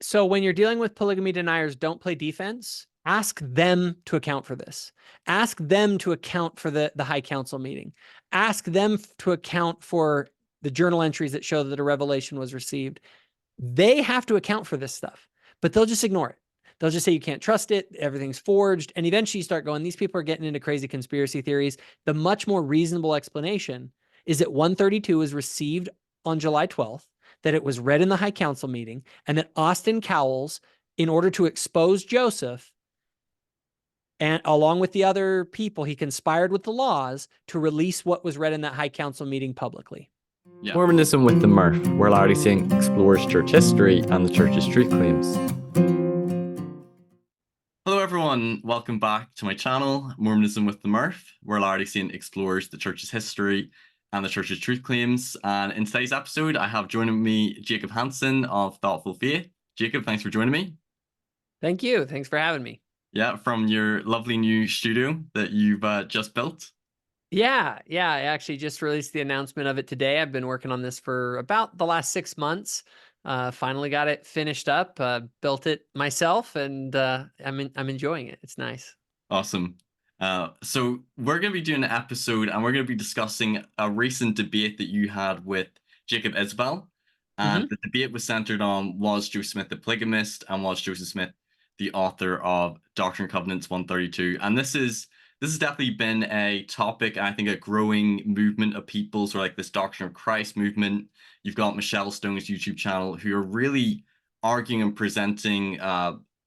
So when you're dealing with polygamy deniers, don't play defense. Ask them to account for this. Ask them to account for the High Council meeting. Ask them to account for the journal entries that show that a revelation was received. They have to account for this stuff, but they'll just ignore it. They'll just say you can't trust it, everything's forged, and eventually you start going, these people are getting into crazy conspiracy theories. The much more reasonable explanation is that 132 was received on July 12th, that it was read in the High Council meeting, and that Austin Cowles, in order to expose Joseph, and along with the other people, he conspired with the laws to release what was read in that High Council meeting publicly. Yeah. Mormonism with the Murph, where Larry Singh explores church history and the church's truth claims. Hello everyone, welcome back to my channel, Mormonism with the Murph, where Larry Singh explores the church's history and the church's truth claims. And in today's episode, I have joining me Jacob Hansen of Thoughtful Faith. Jacob, thanks for joining me. Thank you. Thanks for having me. Yeah, from your lovely new studio that you've just built. Yeah. I actually just released the announcement of it today. I've been working on this for about the last 6 months. Finally got it finished up, built it myself, and I'm enjoying it. It's nice. Awesome. So we're going to be doing an episode and we're going to be discussing a recent debate that you had with Jacob Isbell. And the debate was centered on, was Joseph Smith the polygamist and was Joseph Smith the author of Doctrine and Covenants 132? And this has definitely been a topic, I think, a growing movement of people, sort of like this Doctrine of Christ movement. You've got Michelle Stone's YouTube channel, who are really arguing and presenting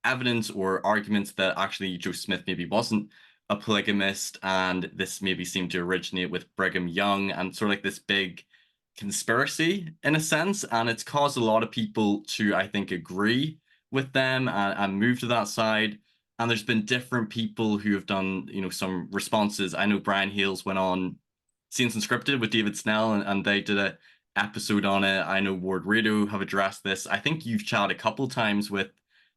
evidence or arguments that actually Joseph Smith maybe wasn't a polygamist, and this maybe seemed to originate with Brigham Young and sort of like this big conspiracy in a sense. And it's caused a lot of people to, I think, agree with them and move to that side. And there's been different people who have done, some responses. I know Brian Hales went on Scenes Unscripted with David Snell, and they did an episode on it. I know Ward Radio have addressed this. I think you've chatted a couple times with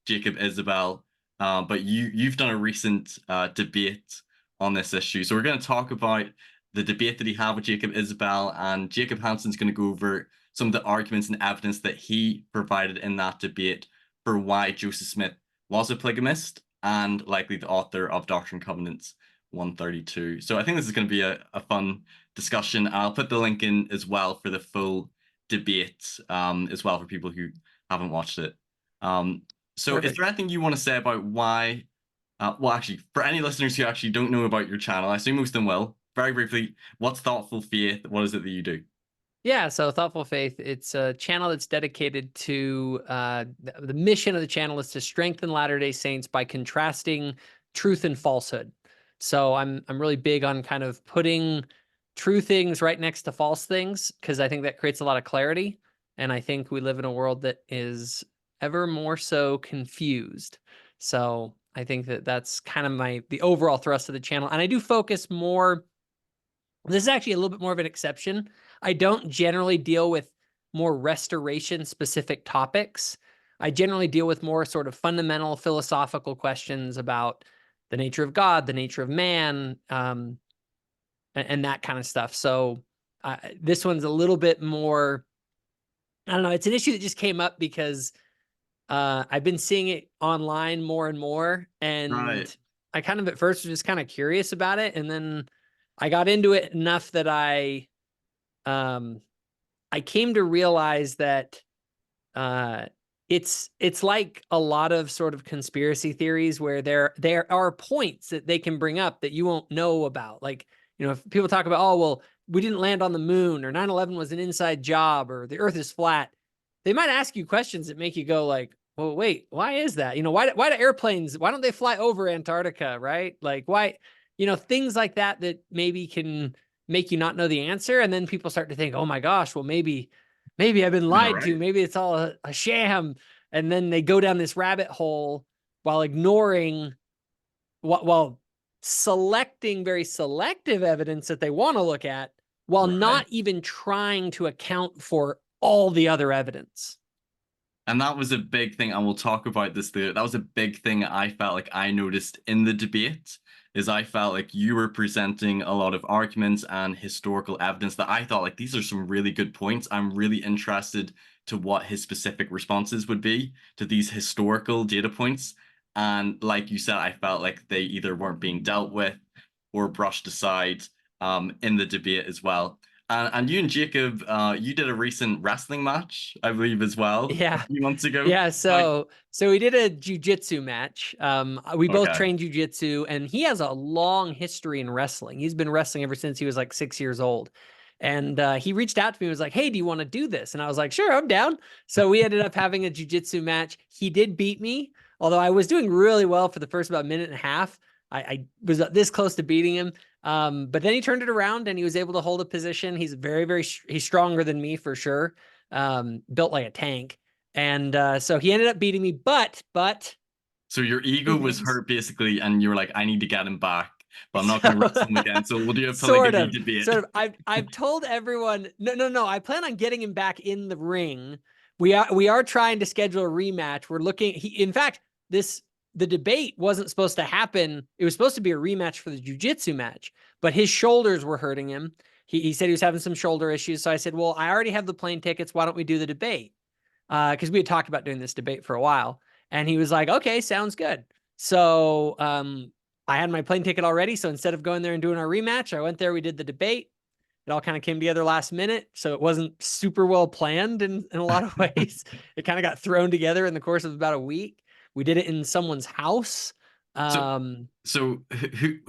Jacob Isbell, but you've done a recent debate on this issue. So we're going to talk about the debate that he had with Jacob Isbell, and Jacob Hansen's going to go over some of the arguments and evidence that he provided in that debate for why Joseph Smith was a polygamist and likely the author of Doctrine and Covenants 132. So I think this is going to be a fun discussion. I'll put the link in as well for the full debate as well for people who haven't watched it. So Perfect. Is there anything you want to say about why, well, actually, for any listeners who actually don't know about your channel, I assume most of them will, very briefly, what's Thoughtful Faith? What is it that you do? Yeah, so Thoughtful Faith, it's a channel that's dedicated to, the mission of the channel is to strengthen Latter-day Saints by contrasting truth and falsehood. So I'm really big on kind of putting true things right next to false things, because I think that creates a lot of clarity. And I think we live in a world that is ever more so confused. So I think that that's kind of the overall thrust of the channel. And I do focus more, this is actually a little bit more of an exception. I don't generally deal with more restoration-specific topics. I generally deal with more sort of fundamental philosophical questions about the nature of God, the nature of man, and that kind of stuff. So this one's a little bit more, I don't know, it's an issue that just came up because I've been seeing it online more and more, and right. I kind of at first was just kind of curious about it, and then I got into it enough that I came to realize that it's like a lot of sort of conspiracy theories where there are points that they can bring up that you won't know about. Like, if people talk about, oh, well, we didn't land on the moon, or 9/11 was an inside job, or the earth is flat, they might ask you questions that make you go like, well, wait, why is that? Why do airplanes, why don't they fly over Antarctica, right? Like, why, things like that maybe can make you not know the answer. And then people start to think, oh my gosh, well, maybe I've been lied to. Maybe it's all a sham. And then they go down this rabbit hole while ignoring while selecting very selective evidence that they want to look at, while not even trying to account for all the other evidence. And that was a big thing, and we'll talk about this there. That was a big thing I felt like I noticed in the debate, is I felt like you were presenting a lot of arguments and historical evidence that I thought, like, these are some really good points. I'm really interested to what his specific responses would be to these historical data points. And like you said, I felt like they either weren't being dealt with or brushed aside in the debate as well. And you and Jacob, you did a recent wrestling match, I believe, as well, Yeah. a few months ago. Yeah, so we did a jiu-jitsu match. We both Okay. trained jiu-jitsu, and he has a long history in wrestling. He's been wrestling ever since he was like 6 years old. And he reached out to me and was like, hey, do you want to do this? And I was like, sure, I'm down. So we ended up having a jiu-jitsu match. He did beat me, although I was doing really well for the first about minute and a half. I was this close to beating him. But then he turned it around and he was able to hold a position. He's he's stronger than me for sure. Built like a tank. And so he ended up beating me, but so your ego was hurt basically, and you were like, I need to get him back, but I'm not going to wrestle him again. So we'll do a polygamy debate. Sort of. I've told everyone, no. I plan on getting him back in the ring. We are trying to schedule a rematch. We're looking. In fact, the debate wasn't supposed to happen. It was supposed to be a rematch for the jiu-jitsu match, but his shoulders were hurting him. He said he was having some shoulder issues. So I said, well, I already have the plane tickets. Why don't we do the debate? Because we had talked about doing this debate for a while. And he was like, okay, sounds good. So I had my plane ticket already. So instead of going there and doing our rematch, I went there, we did the debate. It all kind of came together last minute. So it wasn't super well planned in a lot of ways. It kind of got thrown together in the course of about a week. We did it in someone's house. So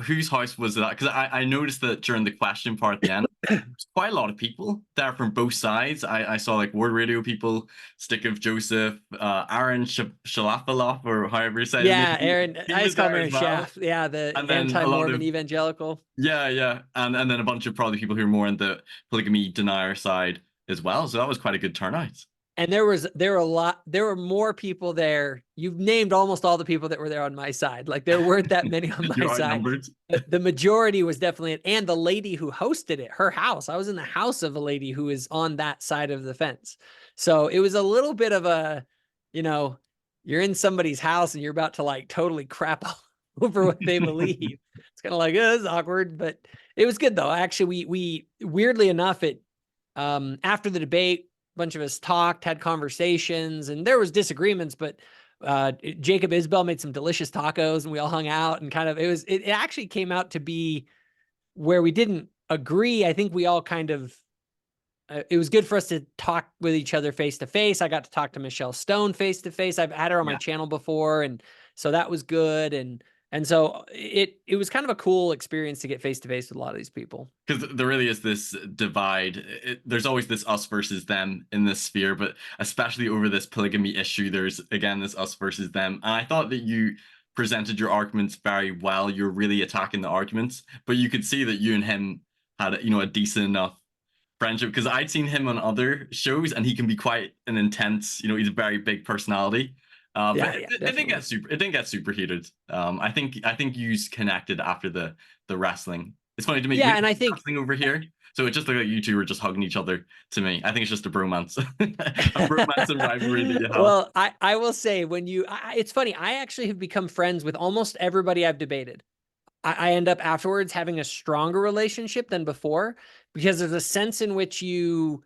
whose house was that? Because I noticed that during the question part at the end, there's quite a lot of people there from both sides. I saw like Word Radio people, Stick of Joseph, Aaron Shalafaloff, or however you say his name. Aaron. I just call him Aaron well. Schaff. Yeah, the anti-Mormon evangelical. Yeah. And then a bunch of probably people who are more in the polygamy denier side as well. So that was quite a good turnout. And there were more people there. You've named almost all the people that were there on my side. Like there weren't that many on my side. The majority was definitely, and the lady who hosted it, her house. I was in the house of a lady who is on that side of the fence. So it was a little bit of a, you're in somebody's house and you're about to like totally crap all over what they believe. It's kind of like, oh, this is awkward, but it was good though. Actually, we weirdly enough, after the debate, bunch of us talked, had conversations, and there was disagreements, but Jacob Isbell made some delicious tacos and we all hung out and kind of, it actually came out to be where we didn't agree. I think we all kind of, it was good for us to talk with each other face to face. I got to talk to Michelle Stone face to face. I've had her on my channel before. And so that was good. And so it was kind of a cool experience to get face to face with a lot of these people. Because there really is this divide. There's always this us versus them in this sphere, but especially over this polygamy issue, there's again this us versus them. And I thought that you presented your arguments very well. You're really attacking the arguments, but you could see that you and him had a decent enough friendship, because I'd seen him on other shows and he can be quite an intense, he's a very big personality. It didn't get super heated. I think you connected after the wrestling. It's funny to me. Yeah, and I think wrestling over here, so it just looked like you two were just hugging each other. To me, I think it's just a bromance, a bromance and rivalry that you have. Well, I will say it's funny. I actually have become friends with almost everybody I've debated. I end up afterwards having a stronger relationship than before because there's a sense in which you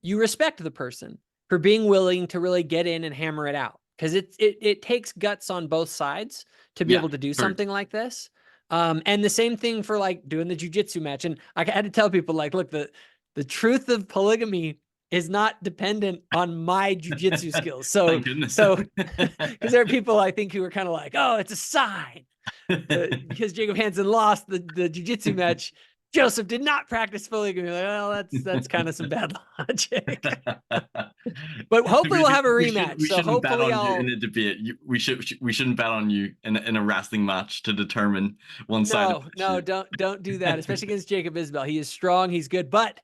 respect the person for being willing to really get in and hammer it out. Because it takes guts on both sides to be able to do something like this. And the same thing for like doing the jiu-jitsu match. And I had to tell people like, look, the truth of polygamy is not dependent on my jiu-jitsu skills. So because there are people I think who are kind of like, oh, it's a sign. Because Jacob Hansen lost the jiu-jitsu match. Joseph did not practice polygamy. Like, well, that's kind of some bad logic. But hopefully we'll have a rematch. We shouldn't bet on you in a debate. We shouldn't bet on you in a wrestling match to determine one side. No, don't do that. Especially against Jacob Isbell. He is strong. He's good. But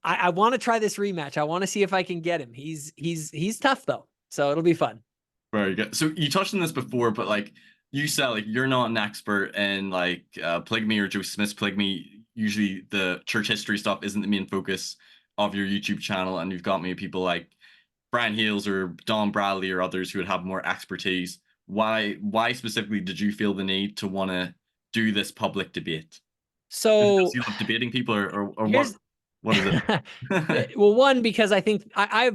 I want to try this rematch. I want to see if I can get him. He's tough though, so it'll be fun. Very good. So you touched on this before, but like you said, like you're not an expert in like polygamy or Joseph Smith's polygamy. Usually the church history stuff isn't the main focus of your YouTube channel, and you've got maybe people like Brian Hales or Don Bradley or others who would have more expertise. Why specifically did you feel the need to want to do this public debate? So you love debating people, or what? What is it? Well, one, because I think I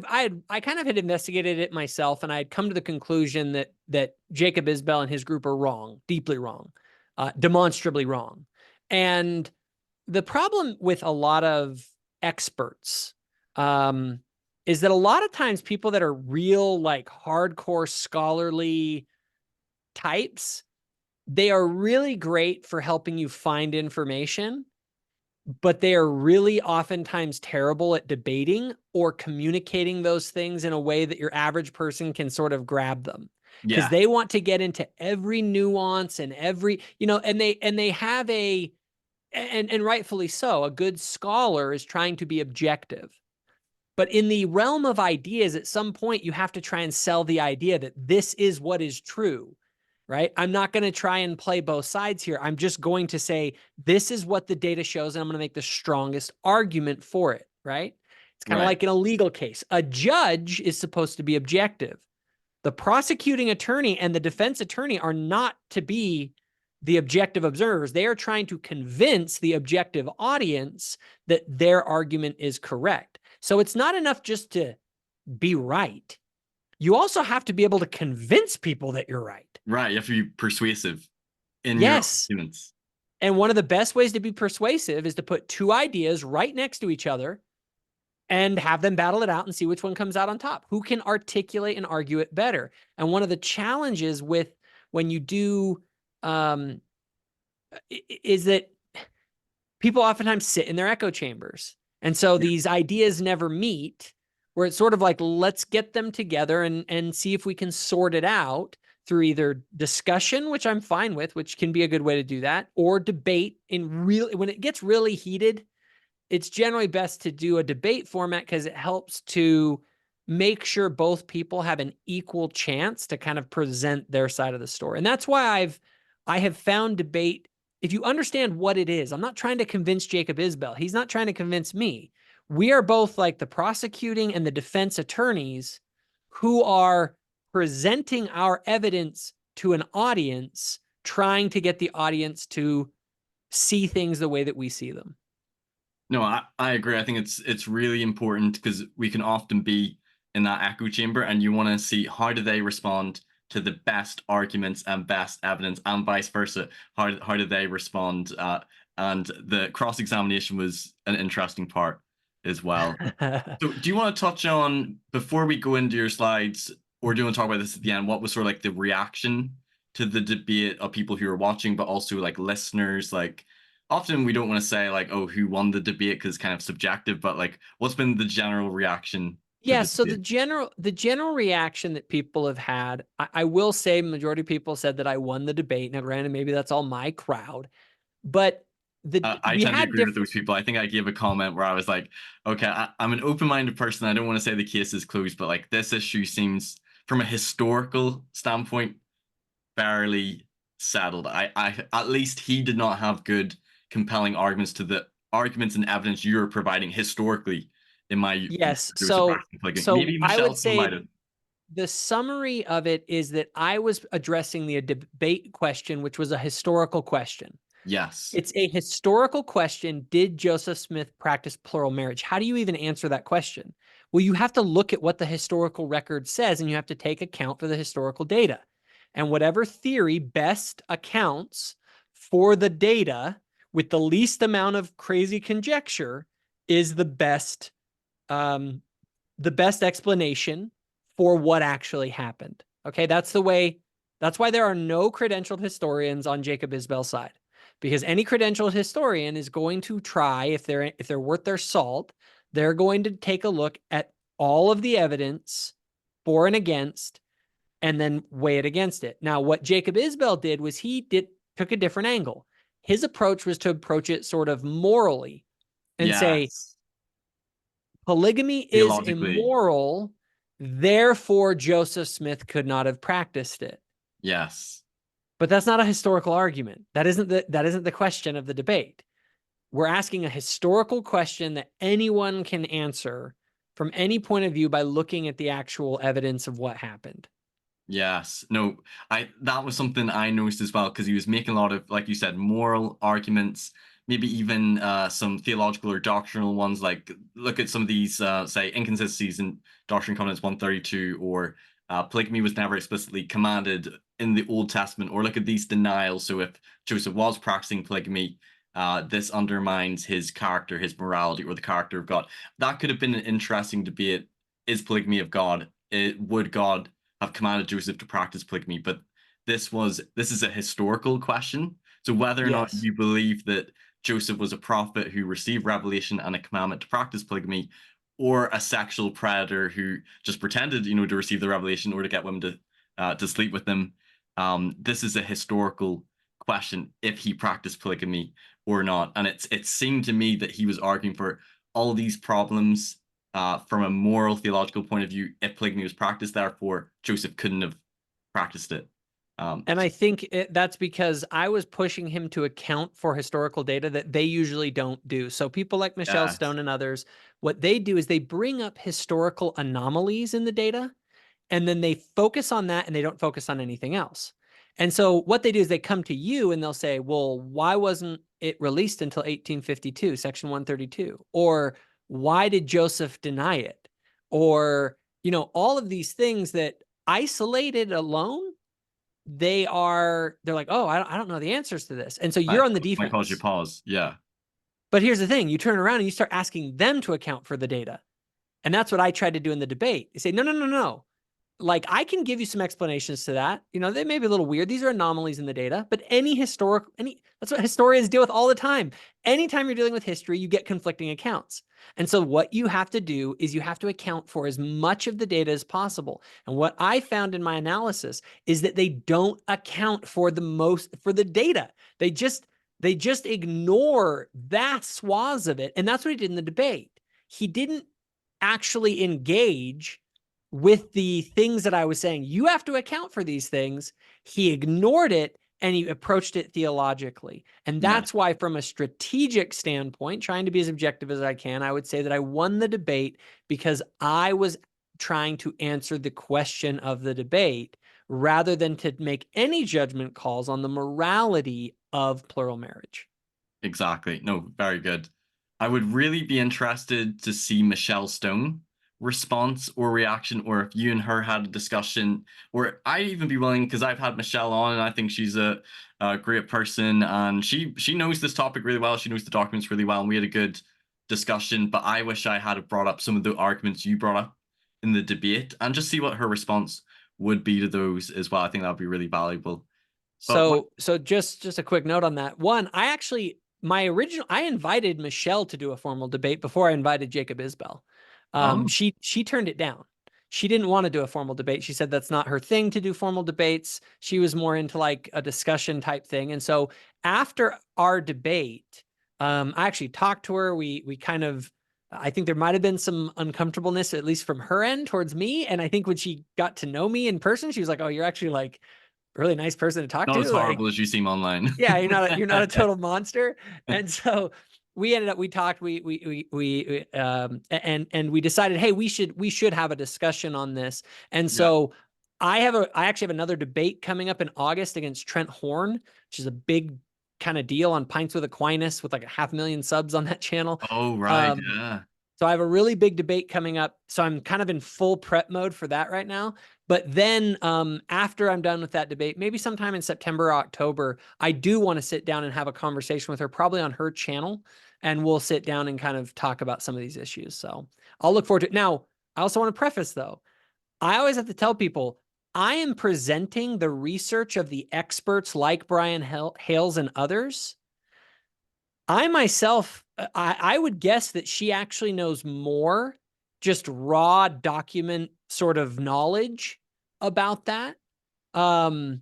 kind of had investigated it myself, and I had come to the conclusion that Jacob Isbell and his group are wrong, deeply wrong, demonstrably wrong. And the problem with a lot of experts is that a lot of times people that are real, like hardcore scholarly types, they are really great for helping you find information, but they are really oftentimes terrible at debating or communicating those things in a way that your average person can sort of grab them. Because Yeah, they want to get into every nuance and every, and they have and rightfully so, a good scholar is trying to be objective. But in the realm of ideas, at some point, you have to try and sell the idea that this is what is true, right? I'm not going to try and play both sides here. I'm just going to say, this is what the data shows, and I'm going to make the strongest argument for it, right? It's kind of right. like in a legal case. A judge is supposed to be objective. The prosecuting attorney and the defense attorney are not to be the objective observers. They are trying to convince the objective audience that their argument is correct. So it's not enough just to be right. You also have to be able to convince people that you're right. Right, you have to be persuasive in your Yes. arguments. And one of the best ways to be persuasive is to put two ideas right next to each other and have them battle it out and see which one comes out on top. Who can articulate and argue it better? And one of the challenges with when you do is that people oftentimes sit in their echo chambers. And so these ideas never meet, where it's sort of like, let's get them together and see if we can sort it out through either discussion, which I'm fine with, which can be a good way to do that, or debate. When it gets really heated, it's generally best to do a debate format because it helps to make sure both people have an equal chance to kind of present their side of the story. And that's why I have found debate, if you understand what it is, I'm not trying to convince Jacob Isbell. He's not trying to convince me. We are both like the prosecuting and the defense attorneys who are presenting our evidence to an audience, trying to get the audience to see things the way that we see them. No, I agree. I think it's really important because we can often be in that echo chamber, and you want to see how do they respond to the best arguments and best evidence, and vice versa. How do they respond? And the cross-examination was an interesting part as well. So do you want to touch on, before we go into your slides, or do you want to talk about this at the end, what was sort of like the reaction to the debate of people who are watching, but also like listeners? Like, often we don't want to say like, oh, who won the debate, because it's kind of subjective, but like, what's been the general reaction to Yeah, the so debate? the general reaction that people have had, I will say majority of people said that I won the debate. Now, granted, maybe that's all my crowd, but I we tend to had agree with different. those people. I think I gave a comment where I was like, okay, I'm an open-minded person. I don't want to say the case is closed, but like this issue seems, from a historical standpoint, fairly settled. I at least he did not have good, compelling arguments to the arguments and evidence you're providing historically. In my Yes, there was a practical so maybe I Michelle would still might say have. the summary of it is that I was addressing the debate question, which was a historical question. Yes. It's a historical question. Did Joseph Smith practice plural marriage? How do you even answer that question? Well, you have to look at what the historical record says, and you have to take account for the historical data. And whatever theory best accounts for the data with the least amount of crazy conjecture is the best explanation for what actually happened. Okay, that's why there are no credentialed historians on Jacob Isbell's side. Because any credentialed historian is going to try, if they're worth their salt, they're going to take a look at all of the evidence for and against, and then weigh it against it. Now, what Jacob Isbell did was took a different angle. His approach was to approach it sort of morally and say, Yes. polygamy is Theologically. immoral, therefore Joseph Smith could not have practiced it. Yes. But that's not a historical argument. That isn't the question of the debate. We're asking a historical question that anyone can answer from any point of view by looking at the actual evidence of what happened. Yes. No, that was something I noticed as well, because he was making a lot of, like you said, moral arguments, maybe even some theological or doctrinal ones, like look at some of these, say, inconsistencies in Doctrine and Covenants 132, or polygamy was never explicitly commanded in the Old Testament, or look at these denials. So if Joseph was practicing polygamy, this undermines his character, his morality, or the character of God. That could have been an interesting debate. Is polygamy of God? Would God have commanded Joseph to practice polygamy? But this is a historical question. So whether or not Yes. you believe that Joseph was a prophet who received revelation and a commandment to practice polygamy, or a sexual predator who just pretended, to receive the revelation or to get women to sleep with them. This is a historical question, if he practiced polygamy or not. And it seemed to me that he was arguing for all these problems from a moral, theological point of view. If polygamy was practiced, therefore Joseph couldn't have practiced it. And I think that's because I was pushing him to account for historical data that they usually don't do. So people like Michelle Yes. Stone and others, what they do is they bring up historical anomalies in the data, and then they focus on that and they don't focus on anything else. And so what they do is they come to you and they'll say, well, why wasn't it released until 1852, section 132? Or why did Joseph deny it? Or, all of these things that isolated alone, they're like, oh, I don't know the answers to this. And so you're on the Might cause you defense. pause. Yeah. But here's the thing. You turn around and you start asking them to account for the data. And that's what I tried to do in the debate. You say, no. Like, I can give you some explanations to that. They may be a little weird. These are anomalies in the data, but that's what historians deal with all the time. Anytime you're dealing with history, you get conflicting accounts. And so what you have to do is you have to account for as much of the data as possible. And what I found in my analysis is that they don't account for the data. They just ignore vast swaths of it. And that's what he did in the debate. He didn't actually engage with the things that I was saying. You have to account for these things. He ignored it and he approached it theologically. And that's why, from a strategic standpoint, trying to be as objective as I can, I would say that I won the debate because I was trying to answer the question of the debate rather than to make any judgment calls on the morality of plural marriage. Exactly. No, very good. I would really be interested to see Michelle Stone response or reaction, or if you and her had a discussion, or I'd even be willing, because I've had Michelle on and I think she's a great person, and she knows this topic really well. She knows the documents really well, and we had a good discussion. But I wish I had brought up some of the arguments you brought up in the debate and just see what her response would be to those as well. I think that would be really valuable. So just a quick note on that. One, I invited Michelle to do a formal debate before I invited Jacob Isbell. She turned it down. She didn't want to do a formal debate. She said that's not her thing to do formal debates. She was more into like a discussion type thing. And so after our debate, I actually talked to her. I think there might have been some uncomfortableness, at least from her end towards me. And I think when she got to know me in person, she was like, oh, you're actually like a really nice person to talk not to. as horrible as you seem online. Yeah, you're not a total monster. And so we talked, and we decided, hey, we should have a discussion on this. And so I actually have another debate coming up in August against Trent Horn, which is a big kind of deal on Pints with Aquinas, with like 500,000 subs on that channel. Oh, right. Yeah. So I have a really big debate coming up. So I'm kind of in full prep mode for that right now. But then after I'm done with that debate, maybe sometime in September or October, I do want to sit down and have a conversation with her, probably on her channel. And we'll sit down and kind of talk about some of these issues. So I'll look forward to it. Now, I also want to preface, though, I always have to tell people, I am presenting the research of the experts like Brian Hales and others. I myself, I would guess that she actually knows more just raw document sort of knowledge about that. And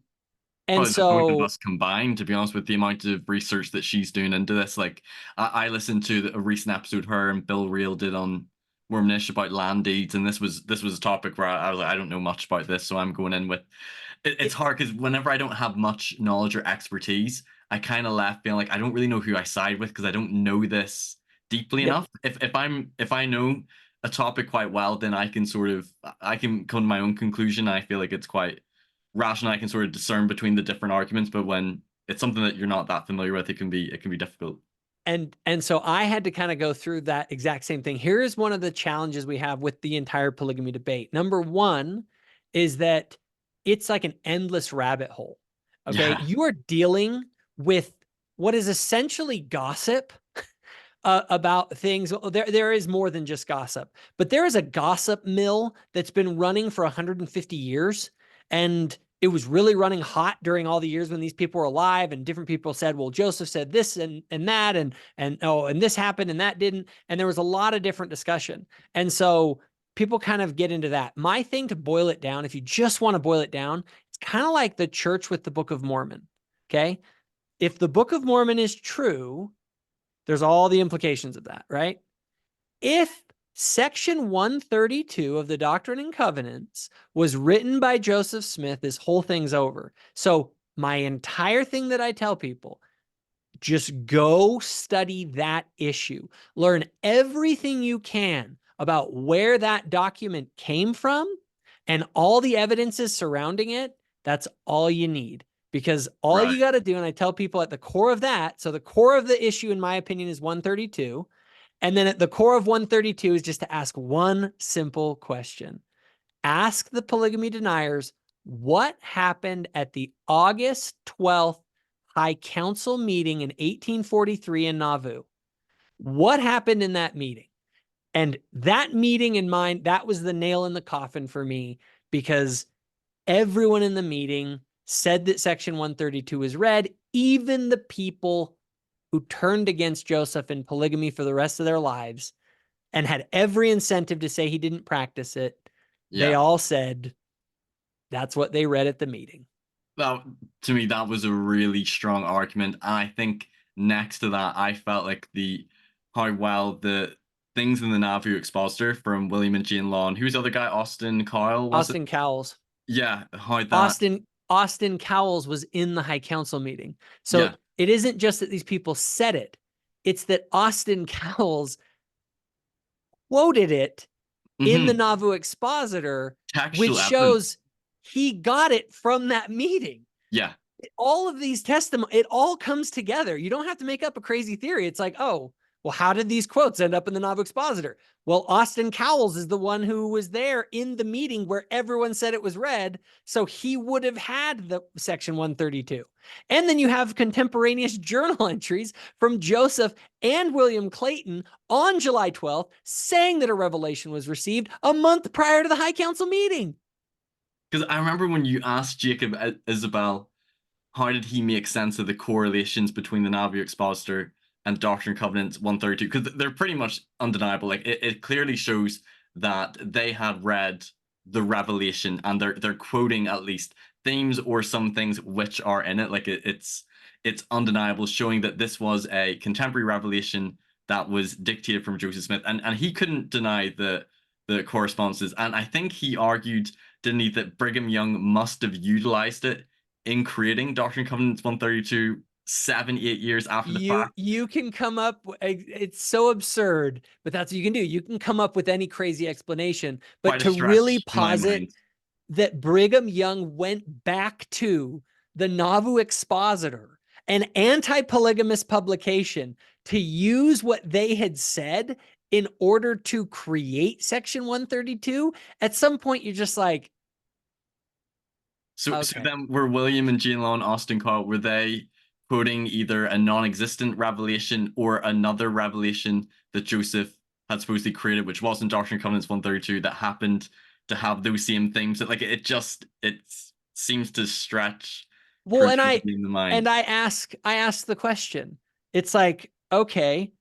Probably the both of so, us combined, to be honest, with the amount of research that she's doing into this. Like, I listened to a recent episode her and Bill Reel did on Mormonish about land deeds, and this was a topic where I was like, I don't know much about this, so I'm going in with it's hard, because whenever I don't have much knowledge or expertise, I kind of left feeling like I don't really know who I side with, because I don't know this deeply enough. If I know a topic quite well, then I can come to my own conclusion. I feel like it's quite rational. I can sort of discern between the different arguments, but when it's something that you're not that familiar with, it can be difficult. And so I had to kind of go through that exact same thing. Here is one of the challenges we have with the entire polygamy debate. Number one is that it's like an endless rabbit hole. Okay. Yeah. You are dealing with what is essentially gossip about things. There is more than just gossip, but there is a gossip mill that's been running for 150 years. And it was really running hot during all the years when these people were alive, and different people said, well, Joseph said this and that, and this happened and that didn't. And there was a lot of different discussion. And so people kind of get into that. My thing to boil it down, if you just want to boil it down, it's kind of like the church with the Book of Mormon. Okay. If the Book of Mormon is true, there's all the implications of that, right? If Section 132 of the Doctrine and Covenants was written by Joseph Smith, this whole thing's over. So my entire thing that I tell people, just go study that issue. Learn everything you can about where that document came from and all the evidences surrounding it. That's all you need. Because all you got to do, and I tell people at the core of that, so the core of the issue, in my opinion, is 132. And then at the core of 132 is just to ask one simple question. Ask the polygamy deniers, what happened at the August 12th High Council meeting in 1843 in Nauvoo? What happened in that meeting? And that meeting in mind, that was the nail in the coffin for me, because everyone in the meeting said that Section 132 is read, even the people who turned against Joseph in polygamy for the rest of their lives and had every incentive to say he didn't practice it. Yeah. They all said that's what they read at the meeting. Well, to me, that was a really strong argument. And I think next to that, I felt like how well the things in the Nauvoo Expositor from William and Jane Law, and who's the other guy? Austin Cowles? Austin Cowles. Yeah. How that... Austin Cowles was in the High Council meeting. So it isn't just that these people said it. It's that Austin Cowles quoted it in the Nauvoo Expositor, which shows he got it from that meeting. Yeah. All of these testimonies, it all comes together. You don't have to make up a crazy theory. It's like, oh, well, how did these quotes end up in the Nauvoo Expositor? Well, Austin Cowles is the one who was there in the meeting where everyone said it was read, so he would have had the Section 132. And then you have contemporaneous journal entries from Joseph and William Clayton on July 12th saying that a revelation was received a month prior to the High Council meeting. Because I remember when you asked Jacob Isbell, how did he make sense of the correlations between the Nauvoo Expositor and Doctrine and Covenants 132, because they're pretty much undeniable. Like it clearly shows that they had read the revelation, and they're quoting at least themes or some things which are in it. Like it's undeniable, showing that this was a contemporary revelation that was dictated from Joseph Smith, and he couldn't deny the correspondences. And I think he argued, didn't he, that Brigham Young must have utilized it in creating Doctrine and Covenants 132 78 years after the fact. You can come up, it's so absurd, but that's what you can do. You can come up with any crazy explanation, but to really posit that Brigham Young went back to the Nauvoo Expositor, an anti-polygamist publication, to use what they had said in order to create Section 132, at some point you're just like, so then were William and Jane Law and Austin Cowles, were they quoting either a non-existent revelation or another revelation that Joseph had supposedly created, which wasn't Doctrine and Covenants 132, that happened to have those same themes? That, like, it seems to stretch. Well, and I ask the question. It's like, okay,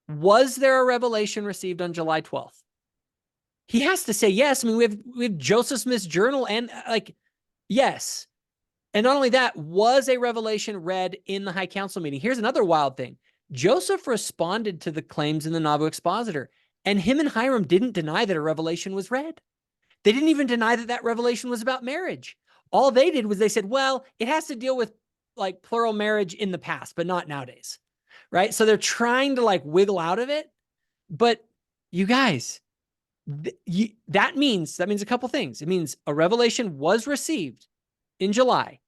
was there a revelation received on July 12th? He has to say yes. I mean, we have Joseph Smith's journal, and yes. And not only that, was a revelation read in the High Council meeting? Here's another wild thing. Joseph responded to the claims in the Nauvoo Expositor, and him and Hiram didn't deny that a revelation was read. They didn't even deny that that revelation was about marriage. All they did was they said, well, it has to deal with like plural marriage in the past, but not nowadays, right? So they're trying to like wiggle out of it. But you guys, that means a couple things. It means a revelation was received in July.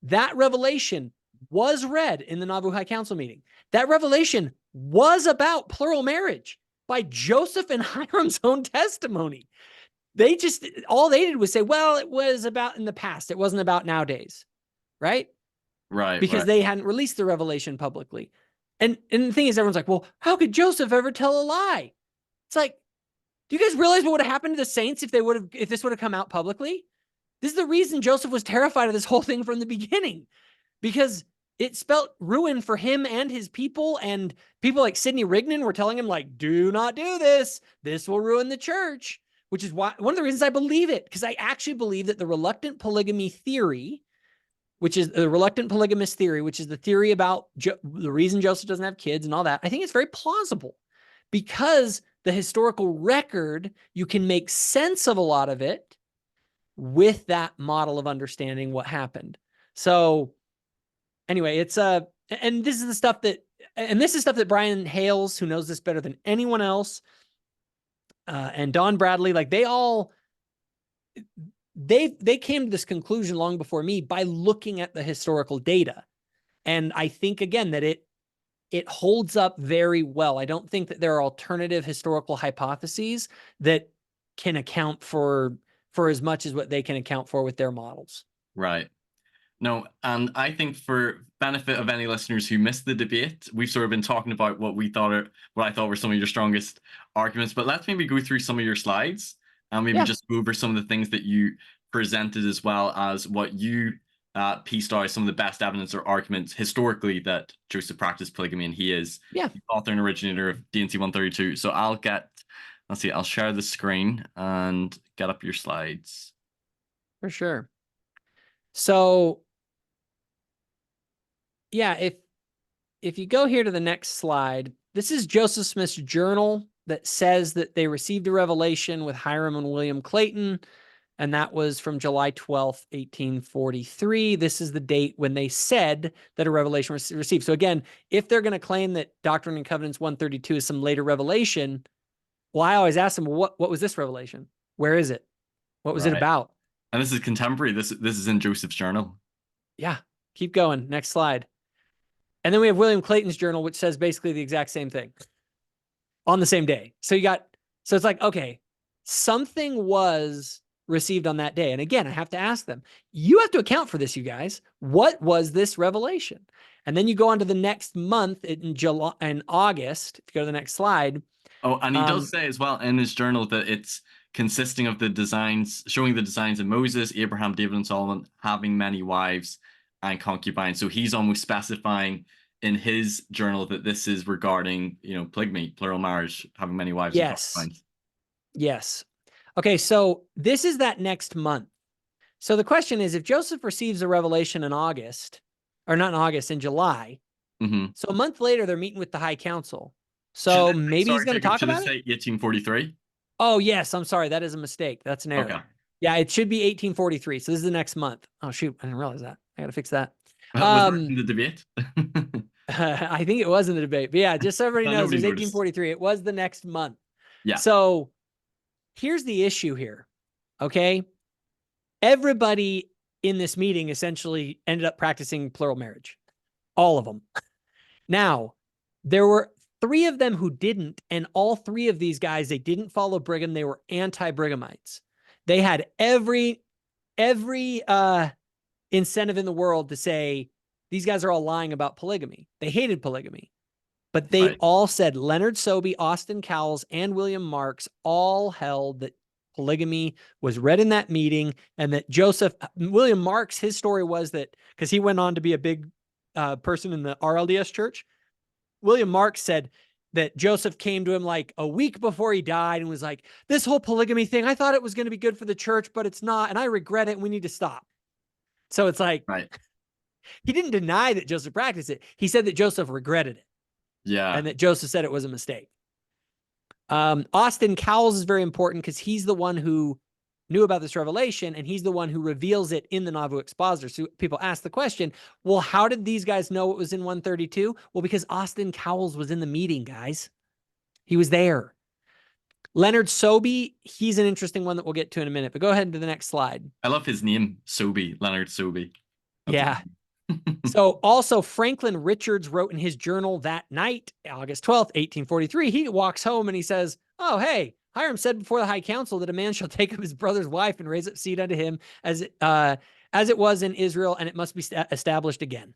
That revelation was read in the Nauvoo High Council meeting. That revelation was about plural marriage by Joseph and Hiram's own testimony. They just, all they did was say, well, it was about in the past. It wasn't about nowadays, right? Right. Because right. they hadn't released the revelation publicly. And the thing is, everyone's like, well, how could Joseph ever tell a lie? It's like, do you guys realize what would have happened to the saints if this would have come out publicly? This is the reason Joseph was terrified of this whole thing from the beginning, because it spelt ruin for him and his people. And people like Sidney Rigdon were telling him, like, do not do this. This will ruin the church, which is why one of the reasons I believe it, because I actually believe that the reluctant polygamy theory, which is the reluctant polygamist theory, which is the theory about the reason Joseph doesn't have kids and all that, I think it's very plausible because the historical record, you can make sense of a lot of it with that model of understanding what happened. So anyway, it's and this is stuff that Brian Hales, who knows this better than anyone else, and Don Bradley, like they came to this conclusion long before me by looking at the historical data. And I think, again, that it holds up very well. I don't think that there are alternative historical hypotheses that can account for as much as what they can account for with their models. Right. No, and I think for benefit of any listeners who missed the debate, we've sort of been talking about what I thought were some of your strongest arguments, but let's maybe go through some of your slides and maybe just go over some of the things that you presented, as well as what you pieced out, some of the best evidence or arguments historically that Joseph practiced polygamy, and he is the author and originator of D&C 132. So I'll share the screen and get up your slides. For sure. So yeah, if you go here to the next slide, this is Joseph Smith's journal that says that they received a revelation with Hiram and William Clayton, and that was from July 12th, 1843. This is the date when they said that a revelation was received. So again, if they're going to claim that Doctrine and Covenants 132 is some later revelation, well, I always ask them, well, what was this revelation? Where is it? What was it about? And this is contemporary. This is in Joseph's journal. Yeah. Keep going. Next slide. And then we have William Clayton's journal, which says basically the exact same thing on the same day. So it's like, okay, something was received on that day. And again, I have to ask them, you have to account for this, you guys. What was this revelation? And then you go on to the next month in July and August. If you go to the next slide. Oh, and he does say as well in his journal that it's consisting of the designs, showing the designs of Moses, Abraham, David, and Solomon having many wives and concubines. So he's almost specifying in his journal that this is regarding, polygamy, plural marriage, having many wives and concubines. Yes. Okay, so this is that next month. So the question is, if Joseph receives a revelation in August, or not in August, in July, so a month later, they're meeting with the High Council. So maybe he's going to talk about it? Should it say 1843? Oh, yes. I'm sorry. That is a mistake. That's an error. Okay. Yeah, it should be 1843. So this is the next month. Oh, shoot. I didn't realize that. I got to fix that. Was it in the debate? I think it was in the debate. But yeah, just so everybody knows, it was 1843. It was the next month. Yeah. So here's the issue here. Okay. Everybody in this meeting essentially ended up practicing plural marriage. All of them. Now, there were 3 of them who didn't, and all 3 of these guys, they didn't follow Brigham. They were anti-Brighamites. They had every incentive in the world to say, these guys are all lying about polygamy. They hated polygamy. But they all said, Leonard Sobey, Austin Cowles, and William Marks all held that polygamy was read in that meeting, and that William Marks, his story was that, because he went on to be a big person in the RLDS church, William Marks said that Joseph came to him like a week before he died and was like, this whole polygamy thing, I thought it was going to be good for the church, but it's not, and I regret it, and we need to stop. So it's like, he didn't deny that Joseph practiced it. He said that Joseph regretted it. Yeah. And that Joseph said it was a mistake. Austin Cowles is very important because he's the one who knew about this revelation, and he's the one who reveals it in the Nauvoo Expositor. So people ask the question, well, how did these guys know it was in 132? Well, because Austin Cowles was in the meeting, guys. He was there. Leonard Sobey, he's an interesting one that we'll get to in a minute, but go ahead to the next slide. I love his name, Sobey, Leonard Sobey. Yeah. So also Franklin Richards wrote in his journal that night, August 12th, 1843, he walks home and he says, oh, hey, Hiram said before the high council that a man shall take up his brother's wife and raise up seed unto him as it was in Israel, and it must be established again.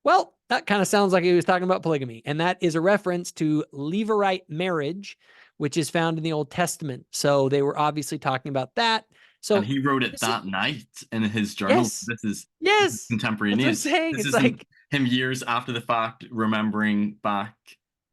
Well, that kind of sounds like he was talking about polygamy. And that is a reference to Levirate marriage, which is found in the Old Testament. So they were obviously talking about that. So and he wrote it that night in his journal. Yes. This is Yes. contemporaneous. That's what I'm saying. This It's isn't like him years after the fact remembering back.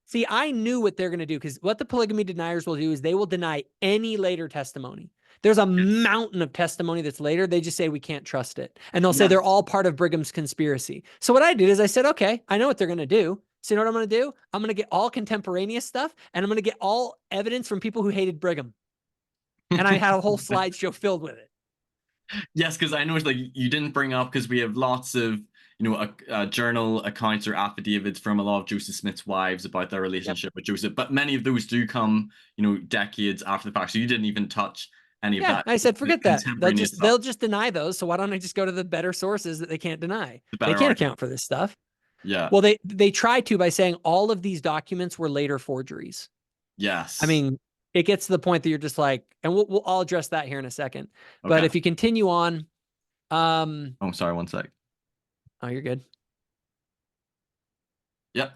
See, I knew what they're going to do, because what the polygamy deniers will do is they will deny any later testimony. There's a mountain of testimony that's later. They just say we can't trust it. And they'll say they're all part of Brigham's conspiracy. So what I did is I said, okay, I know what they're going to do. So you know what I'm going to do? I'm going to get all contemporaneous stuff, and I'm going to get all evidence from people who hated Brigham. And I had a whole slideshow filled with it. Yes, because I noticed like you didn't bring up, because we have lots of journal accounts or affidavits from a lot of Joseph Smith's wives about their relationship with Joseph, but many of those do come decades after the fact. So you didn't even touch any of that. I said forget that. Contemporaneous They'll just deny those. So why don't I just go to the better sources that they can't deny? The They better can't argument. account for this stuff. Yeah. Well, they try to by saying all of these documents were later forgeries. Yes. I mean, it gets to the point that you're just like, and I'll address that here in a second. But Okay. if you continue on, Oh, sorry, one sec. oh, you're good. Yep.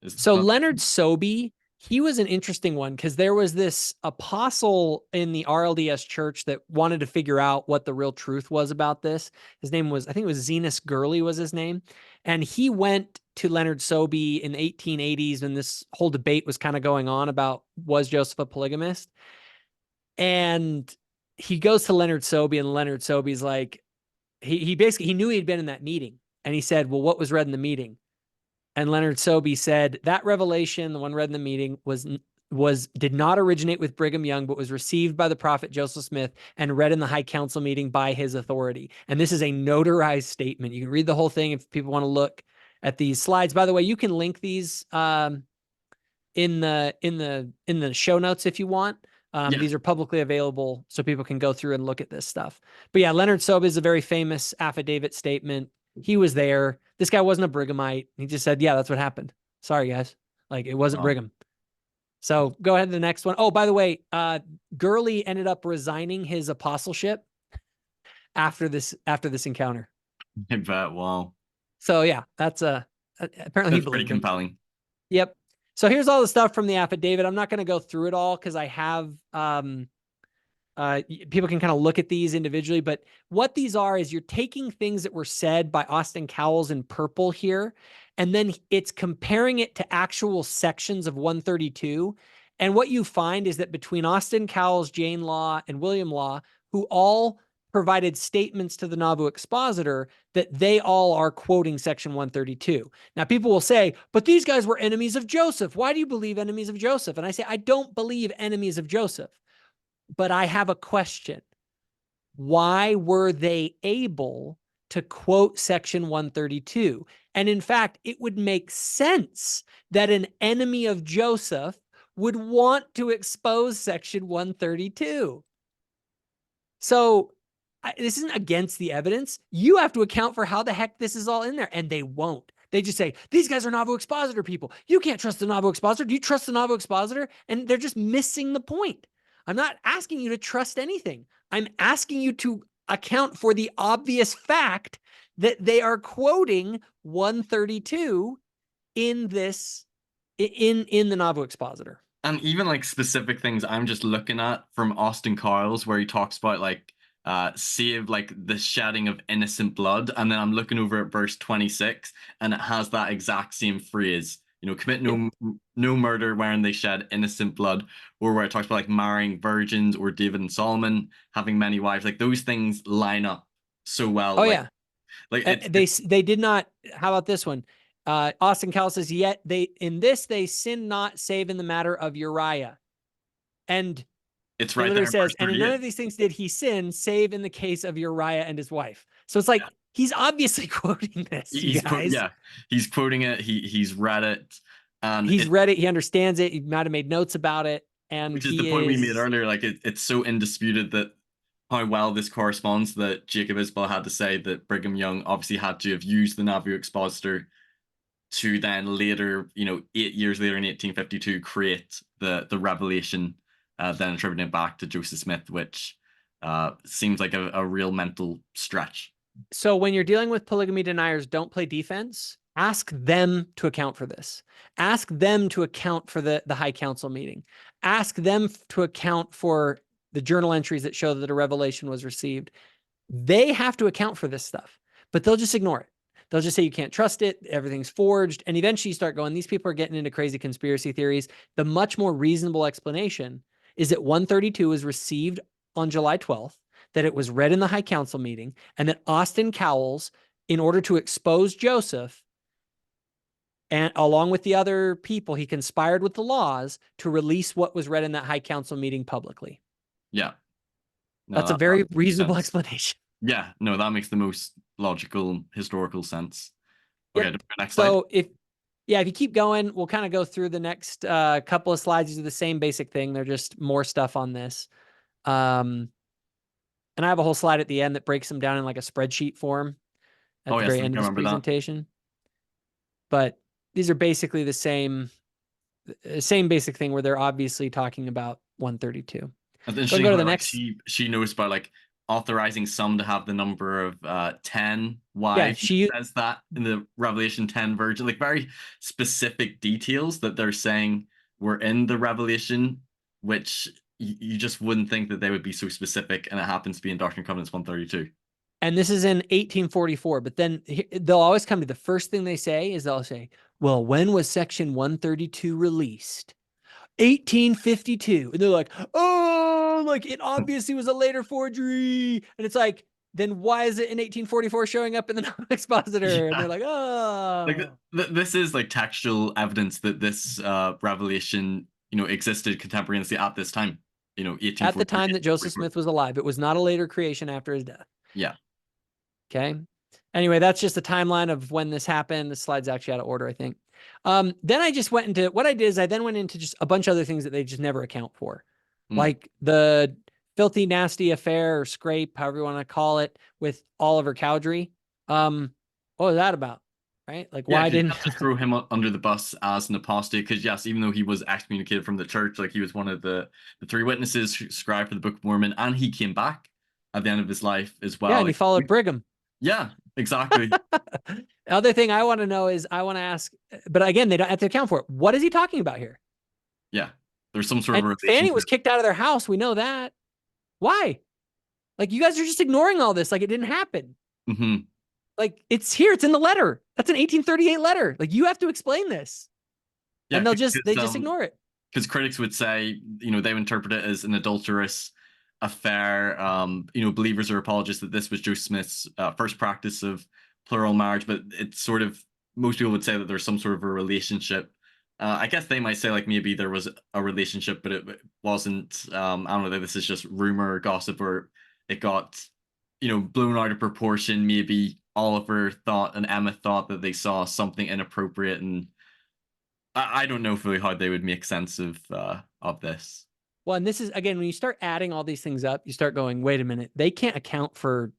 So Leonard Sobey, he was an interesting one, because there was this apostle in the RLDS church that wanted to figure out what the real truth was about this. His name was, I think it was Zenas Gurley was his name. And he went to Leonard Sobey in the 1880s when this whole debate was kind of going on about, was Joseph a polygamist? And he goes to Leonard Sobey, and Leonard Sobey's like, he basically, he knew he'd been in that meeting. And he said, well, what was read in the meeting? And Leonard Sobey said that revelation, the one read in the meeting, did not originate with Brigham Young, but was received by the prophet Joseph Smith and read in the high council meeting by his authority. And this is a notarized statement. You can read the whole thing if people want to look at these slides. By the way, you can link these in the show notes if you want. These are publicly available, so people can go through and look at this stuff. But yeah, Leonard Sobey is a very famous affidavit statement. He was there. This guy wasn't a Brighamite. He just said, yeah, that's what happened. Sorry, guys. Like, it wasn't Brigham. So go ahead to the next one. Oh, by the way, Gurley ended up resigning his apostleship after this encounter. I bet. Wow. So yeah, that's apparently That's pretty compelling. Yep. So here's all the stuff from the affidavit. I'm not going to go through it all, because I have people can kind of look at these individually, but what these are is you're taking things that were said by Austin Cowles in purple here, and then it's comparing it to actual sections of 132. And what you find is that between Austin Cowles, Jane Law, and William Law, who all provided statements to the Nauvoo Expositor, that they all are quoting section 132. Now, people will say, but these guys were enemies of Joseph. Why do you believe enemies of Joseph? And I say, I don't believe enemies of Joseph. But I have a question. Why were they able to quote section 132? And in fact, it would make sense that an enemy of Joseph would want to expose section 132. So this isn't against the evidence. You have to account for how the heck this is all in there, and they won't. They just say, these guys are Nauvoo Expositor people. You can't trust the Nauvoo Expositor. Do you trust the Nauvoo Expositor? And they're just missing the point. I'm not asking you to trust anything. I'm asking you to account for the obvious fact that they are quoting 132 in this, in the Nauvoo Expositor. And even like specific things I'm just looking at from Austin Cowles, where he talks about like save like the shedding of innocent blood. And then I'm looking over at verse 26, and it has that exact same phrase. Commit no murder wherein they shed innocent blood, or where it talks about like marrying virgins, or David and Solomon having many wives. Like those things line up so well. Oh, like, yeah. Like they did not. How about this one? Austin Cowles says, yet they sin not, save in the matter of Uriah. And it's right there. It says, and in none of these things did he sin, save in the case of Uriah and his wife. So it's like, he's obviously quoting this. He's quoting it. He's read it. And he's read it. He understands it. He might have made notes about it. And which is the point we made earlier. Like it's so indisputed that how well this corresponds that Jacob Isbell had to say that Brigham Young obviously had to have used the Nauvoo Expositor to then later, 8 years later in 1852, create the revelation, then attributing it back to Joseph Smith, which seems like a real mental stretch. So when you're dealing with polygamy deniers, don't play defense. Ask them to account for this. Ask them to account for the High Council meeting. Ask them to account for the journal entries that show that a revelation was received. They have to account for this stuff, but they'll just ignore it. They'll just say you can't trust it, everything's forged, and eventually you start going, these people are getting into crazy conspiracy theories. The much more reasonable explanation is that 132 was received on July 12th, that it was read in the High Council meeting, and that Austin Cowles, in order to expose Joseph, and along with the other people, he conspired with the laws to release what was read in that High Council meeting publicly. Yeah. No, That's a very reasonable explanation. Yeah, no, that makes the most logical historical sense. Okay, Yep. next slide. So if you keep going, we'll kind of go through the next couple of slides. These are the same basic thing. They're just more stuff on this. And I have a whole slide at the end that breaks them down in like a spreadsheet form at the very end of this presentation. But these are basically the same basic thing where they're obviously talking about 132. Go to the next. She knows about like authorizing some to have the number of 10 wives. Yeah, she says that in the Revelation 10 version, like very specific details that they're saying were in the Revelation, which you just wouldn't think that they would be so specific, and it happens to be in Doctrine and Covenants 132. And this is in 1844, but then they'll always come to the first thing they say is they'll say, well, when was section 132 released? 1852. And they're like, oh, like it obviously was a later forgery. And it's like, then why is it in 1844 showing up in the Nauvoo Expositor? Yeah. And they're like, oh. Like this is like textual evidence that this revelation, existed contemporaneously at this time. 1844. At the time that Joseph Smith was alive. It was not a later creation after his death. Yeah. Okay. Anyway, that's just a timeline of when this happened. The slide's actually out of order, I think. Then I just went into, what I did is I then went into just a bunch of other things that they just never account for. Like the filthy, nasty affair or scrape, however you want to call it, with Oliver Cowdery. What was that about? Right? Like, why didn't you throw him under the bus as an apostate? Because yes, even though he was excommunicated from the church, like he was one of the three witnesses who scribed for the Book of Mormon, and he came back at the end of his life as well. Yeah, and he followed Brigham. Yeah, exactly. The other thing I want to know is I want to ask, but again, they don't have to account for it. What is he talking about here? Yeah, there's some sort of Fanny was kicked out of their house. We know that. Why? Like, you guys are just ignoring all this like it didn't happen. Mm-hmm. Like, it's here. It's in the letter. That's an 1838 letter. Like, you have to explain this. Yeah, and they just ignore it. Because critics would say, they would interpret it as an adulterous affair. Believers or apologists that this was Joseph Smith's first practice of plural marriage, but it's sort of, most people would say that there's some sort of a relationship. I guess they might say like maybe there was a relationship, but it wasn't. I don't know, this is just rumor or gossip, or it got, blown out of proportion. Maybe Oliver thought and Emma thought that they saw something inappropriate, and I don't know fully how they would make sense of this. Well, and this is, again, when you start adding all these things up, you start going, wait a minute, they can't account for,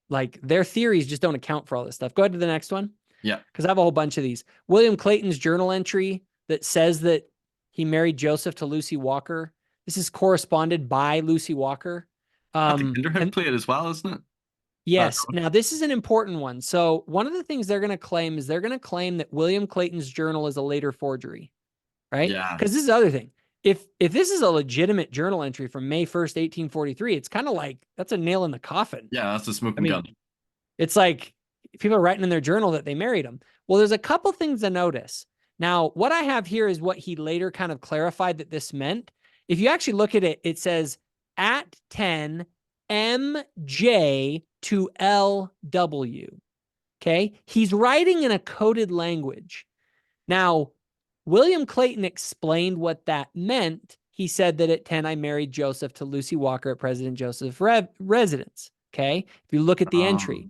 like, their theories just don't account for all this stuff. Go ahead to the next one. Yeah. Because I have a whole bunch of these. William Clayton's journal entry that says that he married Joseph to Lucy Walker. This is corresponded by Lucy Walker. Kinderhook play it as well, isn't it? Yes. Now, this is an important one. So one of the things they're going to claim is they're going to claim that William Clayton's journal is a later forgery, right? Yeah. Because this is the other thing. If this is a legitimate journal entry from May 1st, 1843, it's kind of like, that's a nail in the coffin. Yeah, that's a smoking gun. It's like people are writing in their journal that they married him. Well, there's a couple things to notice. Now, what I have here is what he later kind of clarified that this meant. If you actually look at it, it says at 10 MJ to LW. Okay. He's writing in a coded language. Now, William Clayton explained what that meant. He said that at 10, I married Joseph to Lucy Walker at President Joseph's residence. Okay. If you look at the entry.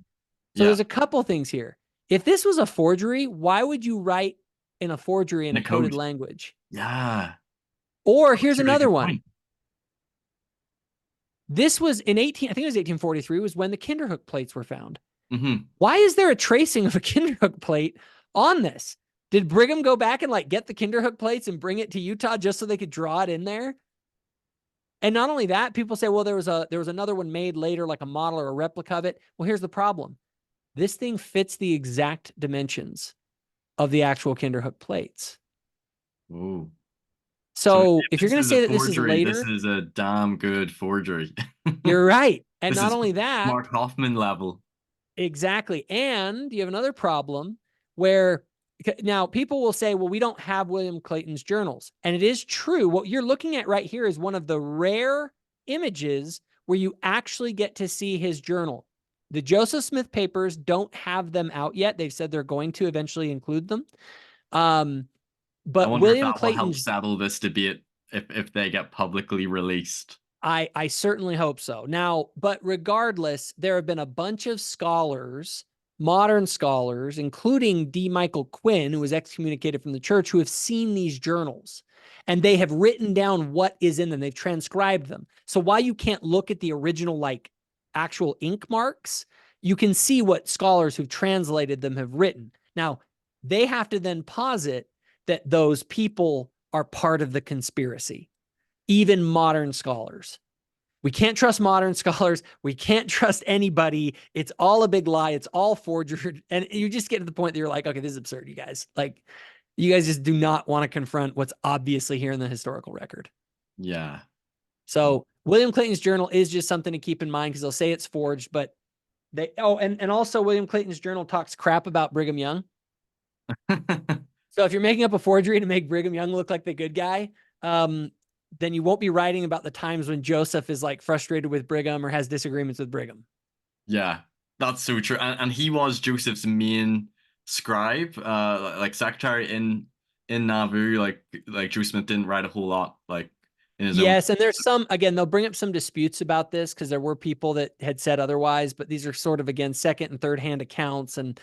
So there's a couple things here. If this was a forgery, why would you write in a forgery in a coded language? Yeah. Or here's another one. This was in I think it was 1843 was when the Kinderhook plates were found. Mm-hmm. Why is there a tracing of a Kinderhook plate on this? Did Brigham go back and like get the Kinderhook plates and bring it to Utah just so they could draw it in there? And not only that, people say, well, there was another one made later, like a model or a replica of it. Well, here's the problem. This thing fits the exact dimensions of the actual Kinderhook plates. Ooh. So if you're this going to is say a that this is forgery, later, this is a damn good forgery. you're right. And This not is only that, Mark Hoffman level. exactly. And you have another problem where now people will say, well, we don't have William Clayton's journals. And it is true. What you're looking at right here is one of the rare images where you actually get to see his journal. The Joseph Smith papers don't have them out yet. They've said they're going to eventually include them. But I wonder William if that will help Clayton's, settle this debate if they get publicly released. I certainly hope so. Now, but regardless, there have been a bunch of scholars, modern scholars, including D. Michael Quinn, who was excommunicated from the church, who have seen these journals. And they have written down what is in them. They've transcribed them. So while you can't look at the original, like actual ink marks, you can see what scholars who've translated them have written. Now, they have to then posit that those people are part of the conspiracy. Even modern scholars. We can't trust modern scholars. We can't trust anybody. It's all a big lie. It's all forgery. And you just get to the point that you're like, okay, this is absurd, you guys. Like, you guys just do not want to confront what's obviously here in the historical record. Yeah. So William Clayton's journal is just something to keep in mind because they'll say it's forged, but they, and also William Clayton's journal talks crap about Brigham Young. So if you're making up a forgery to make Brigham Young look like the good guy, then you won't be writing about the times when Joseph is like frustrated with Brigham or has disagreements with Brigham. Yeah, that's so true. And he was Joseph's main scribe, like secretary in Nauvoo. Like Joe Smith didn't write a whole lot, like in his own. Yes, and there's some, again, they'll bring up some disputes about this because there were people that had said otherwise, but these are sort of, again, second and third hand accounts. And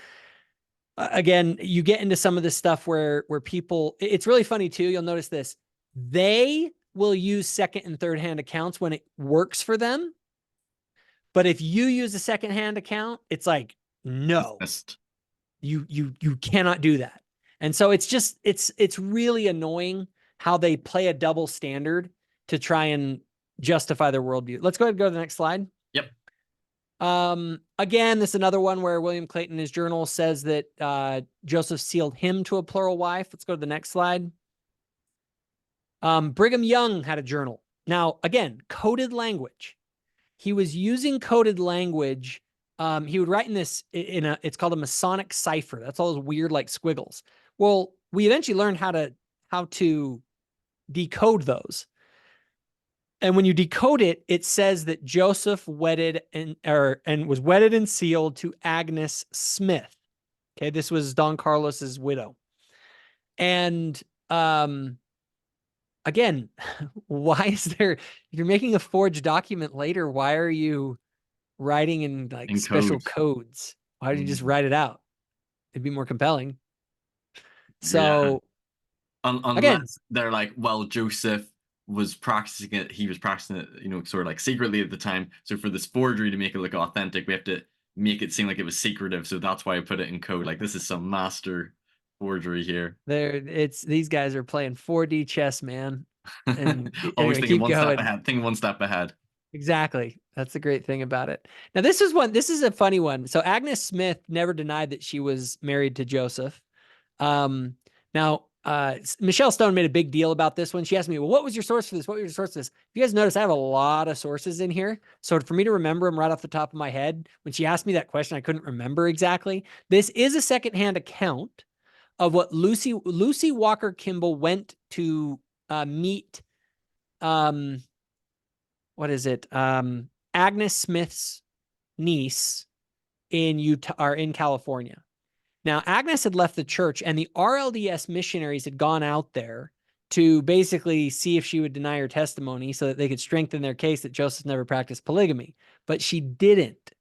again, you get into some of this stuff where people, it's really funny too. You'll notice this. They will use second and third hand accounts when it works for them. But if you use a second hand account, it's like, no, you cannot do that. And so it's just, it's really annoying how they play a double standard to try and justify their worldview. Let's go ahead and go to the next slide. Yep. Again, this is another one where William Clayton in his journal says that Joseph sealed him to a plural wife. Let's go to the next slide. Brigham Young had a journal. Now, again, coded language. He was using coded language. He would write in this it's called a Masonic cipher. That's all those weird like squiggles. Well, we eventually learned how to decode those. And when you decode it, it says that Joseph wedded and was wedded and sealed to Agnes Smith. Okay, this was Don Carlos's widow. And again, why is there, if you're making a forged document later, why are you writing in like special codes? Why don't you just write it out? It'd be more compelling. So unless again, they're like, well, Joseph was practicing it. He was practicing it, sort of like secretly at the time. So for this forgery to make it look authentic, we have to make it seem like it was secretive. So that's why I put it in code. Like this is some master forgery here. These guys are playing 4D chess, man. And always anyway, thinking one step ahead. Thinking one step ahead. Exactly. That's the great thing about it. Now, this is a funny one. So Agnes Smith never denied that she was married to Joseph. Now, Michelle Stone made a big deal about this one. She asked me, well, what was your source for this? What was your source for this? If you guys notice, I have a lot of sources in here. So for me to remember them right off the top of my head, when she asked me that question, I couldn't remember exactly. This is a secondhand account of what Lucy Walker Kimball went to meet, what is it? Agnes Smith's niece in Utah or in California. Now, Agnes had left the church and the RLDS missionaries had gone out there to basically see if she would deny her testimony so that they could strengthen their case that Joseph never practiced polygamy, but she didn't.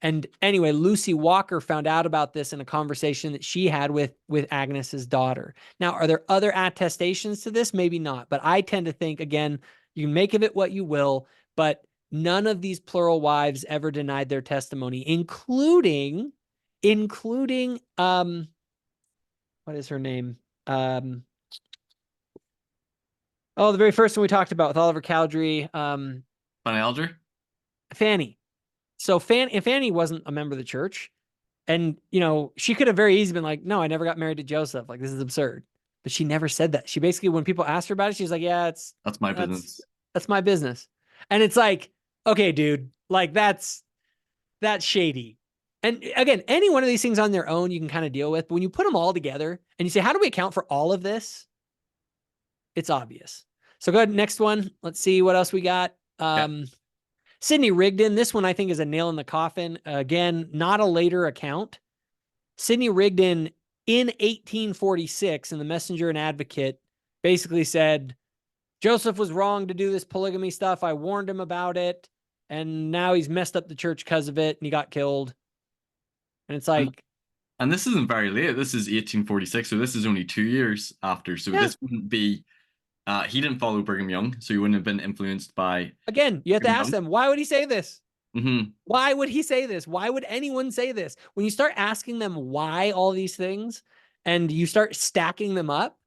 And anyway, Lucy Walker found out about this in a conversation that she had with Agnes's daughter. Now, are there other attestations to this? Maybe not, but I tend to think, again, you can make of it what you will, but none of these plural wives ever denied their testimony, including, what is her name? The very first one we talked about with Oliver Cowdery, Fanny Alger? Fanny. So Fanny wasn't a member of the church. And, you know, she could have very easily been like, no, I never got married to Joseph. Like, this is absurd. But she never said that. She basically, when people asked her about it, she's like, yeah, that's my business. That's my business. And it's like, okay, dude, like that's shady. And again, any one of these things on their own, you can kind of deal with. But when you put them all together and you say, how do we account for all of this? It's obvious. So go ahead. Next one. Let's see what else we got. Sidney Rigdon. This one I think is a nail in the coffin. Again, not a later account. Sidney Rigdon in 1846 in the Messenger and Advocate basically said, Joseph was wrong to do this polygamy stuff. I warned him about it. And now he's messed up the church because of it. And he got killed. And it's like. And this isn't very late. This is 1846. So this is only 2 years after. So this wouldn't be. He didn't follow Brigham Young, so he wouldn't have been influenced by. Again, you have to ask them, why would he say this? Mm-hmm. Why would he say this? Why would anyone say this? When you start asking them why all these things and you start stacking them up,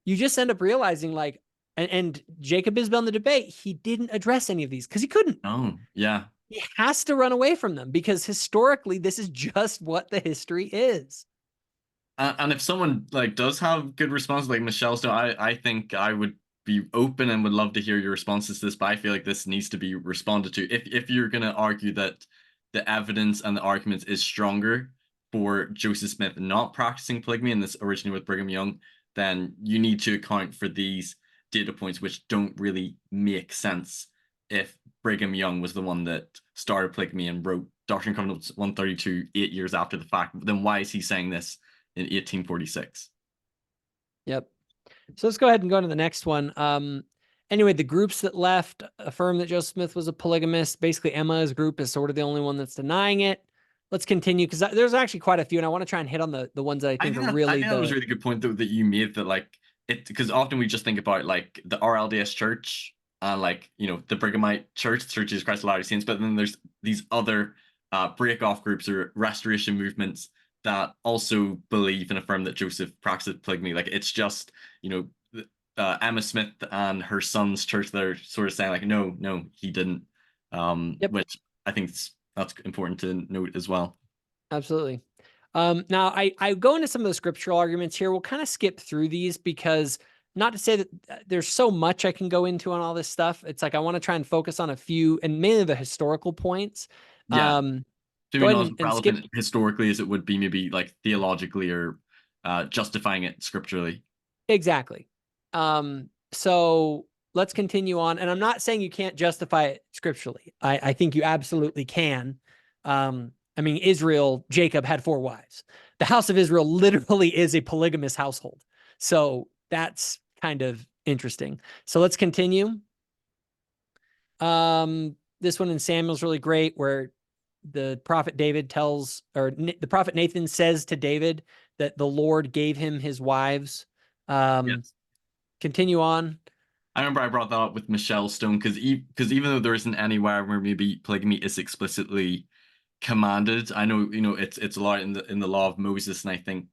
you just end up realizing like, and Jacob Isbell in the debate, he didn't address any of these because he couldn't. Oh, yeah. He has to run away from them because historically, this is just what the history is. And if someone like does have good responses, like Michelle, so I think I would be open and would love to hear your responses to this, but I feel like this needs to be responded to. If you're going to argue that the evidence and the arguments is stronger for Joseph Smith not practicing polygamy, and this originated with Brigham Young, then you need to account for these data points which don't really make sense. If Brigham Young was the one that started polygamy and wrote Doctrine and Covenants 132 8 years after the fact, then why is he saying this in 1846? Yep. So let's go ahead and go to the next one. Anyway, the groups that left affirm that Joseph Smith was a polygamist. Basically, Emma's group is sort of the only one that's denying it. Let's continue because there's actually quite a few, and I want to try and hit on the ones that I think are really. I think that was a really good point though that you made, that like it, because often we just think about like the RLDS church and like, you know, the Brighamite church, the Church of Jesus Christ of Latter-day Saints, but then there's these other break-off groups or restoration movements that also believe and affirm that Joseph practiced polygamy. Like it's just, you know, Emma Smith and her son's church, they're sort of saying like, no, he didn't. Which I think that's important to note as well. Absolutely. Now I go into some of the scriptural arguments here. We'll kind of skip through these because not to say that there's so much I can go into on all this stuff. It's like I want to try and focus on a few and mainly the historical points. Yeah. Go ahead and skip historically as it would be maybe like theologically or justifying it scripturally. Exactly. So let's continue on. And I'm not saying you can't justify it scripturally. I think you absolutely can. I mean, Jacob had 4 wives. The house of Israel literally is a polygamous household. So that's kind of interesting. So let's continue. This one in Samuel's really great, where the prophet David the prophet Nathan says to David that the Lord gave him his wives. Yes. Continue on. I remember I brought that up with Michelle Stone because even though there isn't anywhere where maybe polygamy is explicitly commanded, I know, you know, it's a lot in the law of Moses, and I think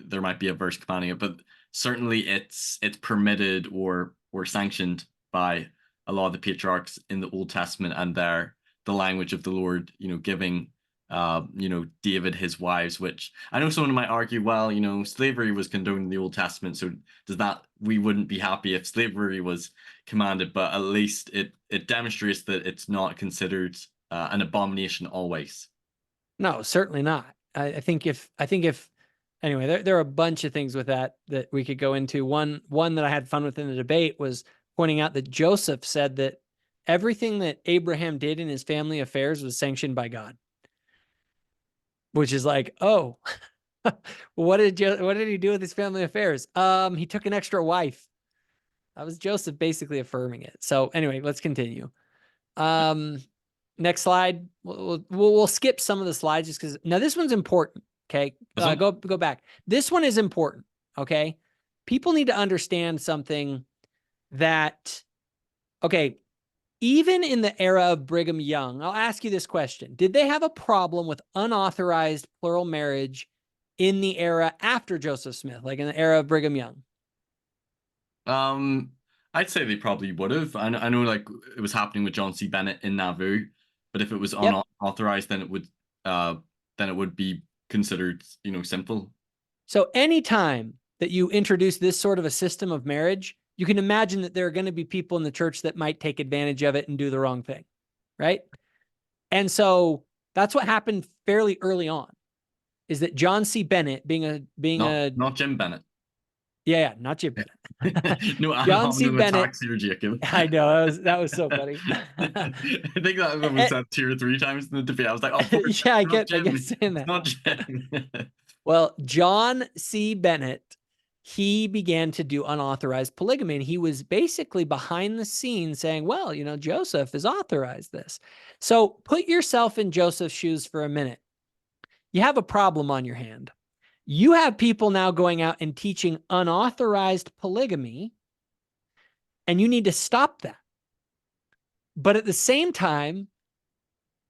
there might be a verse commanding it, but certainly it's permitted or sanctioned by a lot of the patriarchs in the Old Testament, and the language of the Lord, you know, giving you know, David his wives, which I know someone might argue, well, you know, slavery was condoned in the Old Testament, so we wouldn't be happy if slavery was commanded, but at least it demonstrates that it's not considered an abomination always. No, certainly not. I think if anyway, there are a bunch of things with that we could go into. One that I had fun with in the debate was pointing out that Joseph said that everything that Abraham did in his family affairs was sanctioned by God. Which is like, oh, what did he do with his family affairs? He took an extra wife. That was Joseph basically affirming it. So anyway, let's continue. Next slide. We'll skip some of the slides just because now this one's important. Okay, go back. This one is important. Okay, people need to understand something that. Okay, even in the era of Brigham Young, I'll ask you this question. Did they have a problem with unauthorized plural marriage in the era after Joseph Smith, like in the era of Brigham Young? I'd say they probably would have. I know like it was happening with John C. Bennett in Nauvoo, but if it was Yep. unauthorized, then it would be considered, simple. So anytime that you introduce this sort of a system of marriage, you can imagine that there are going to be people in the church that might take advantage of it and do the wrong thing, right? And so that's what happened fairly early on, is that John C. Bennett Not Jim Bennett. Yeah, not Jim Bennett. No, I'm John C. having Bennett. attacks here, Jacob. I know, that was so funny. I think that was said 2 or 3 times in the debate. I was like, oh, yeah, I get saying that. Not Jim. Well, John C. Bennett, he began to do unauthorized polygamy, and he was basically behind the scenes saying, well, Joseph has authorized this. So put yourself in Joseph's shoes for a minute. You have a problem on your hand. You have people now going out and teaching unauthorized polygamy, and you need to stop that. But at the same time,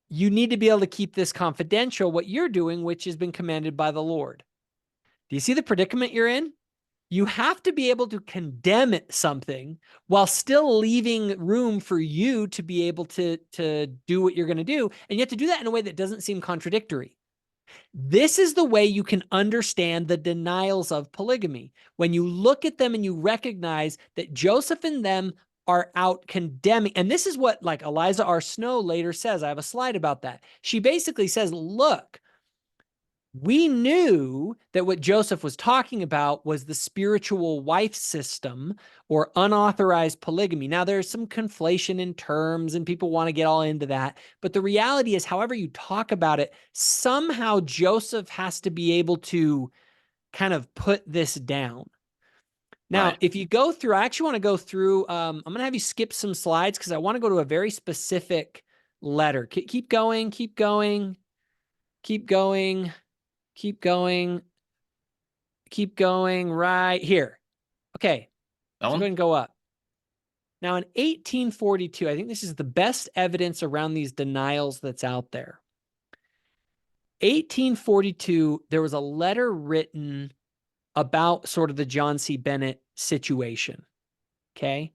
you need to be able to keep this confidential, what you're doing, which has been commanded by the Lord. Do you see the predicament you're in? You have to be able to condemn something while still leaving room for you to be able to do what you're going to do. And you have to do that in a way that doesn't seem contradictory. This is the way you can understand the denials of polygamy. When you look at them and you recognize that Joseph and them are out condemning. And this is what like Eliza R. Snow later says. I have a slide about that. She basically says, look, we knew that what Joseph was talking about was the spiritual wife system or unauthorized polygamy. Now, there's some conflation in terms and people want to get all into that. But the reality is, however you talk about it, somehow Joseph has to be able to kind of put this down. Now, Right. if you go through, I actually want to go through, I'm going to have you skip some slides because I want to go to a very specific letter. Keep going, keep going, keep going. Keep going. Keep going right here. Okay. That So one? go ahead and go up. Now in 1842, I think this is the best evidence around these denials that's out there. 1842, there was a letter written about sort of the John C. Bennett situation. Okay.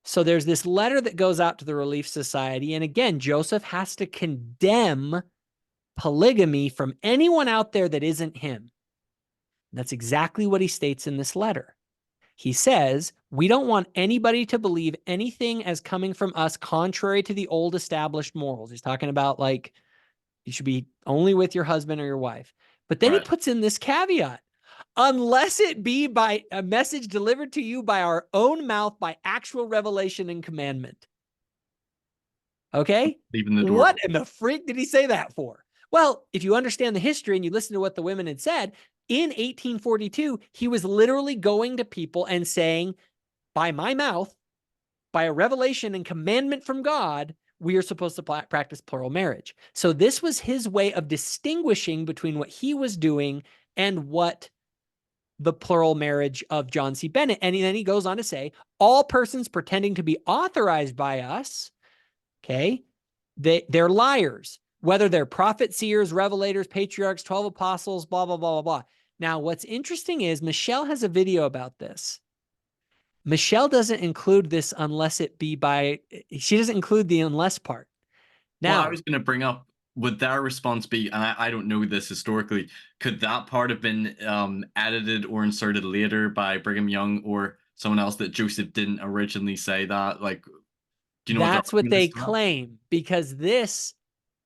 So there's this letter that goes out to the Relief Society. And again, Joseph has to condemn polygamy from anyone out there that isn't him. That's exactly what he states in this letter. He says, we don't want anybody to believe anything as coming from us contrary to the old established morals. He's talking about like, you should be only with your husband or your wife. But then he puts in this caveat, unless it be by a message delivered to you by our own mouth by actual revelation and commandment. Okay? Leaving the door. What in the freak did he say that for? Well, if you understand the history and you listen to what the women had said, in 1842, he was literally going to people and saying, by my mouth, by a revelation and commandment from God, we are supposed to practice plural marriage. So this was his way of distinguishing between what he was doing and what the plural marriage of John C. Bennett. And then he goes on to say, all persons pretending to be authorized by us, okay, they're liars, whether they're prophets, seers, revelators, patriarchs, 12 apostles, blah, blah, blah, blah, blah. Now, what's interesting is Michelle has a video about this. Michelle doesn't include this unless it be by, she doesn't include the unless part. Now, well, I was going to bring up, would their response be, and I don't know this historically, could that part have been edited or inserted later by Brigham Young or someone else that Joseph didn't originally say that? Like, do you know that's what they claim, because this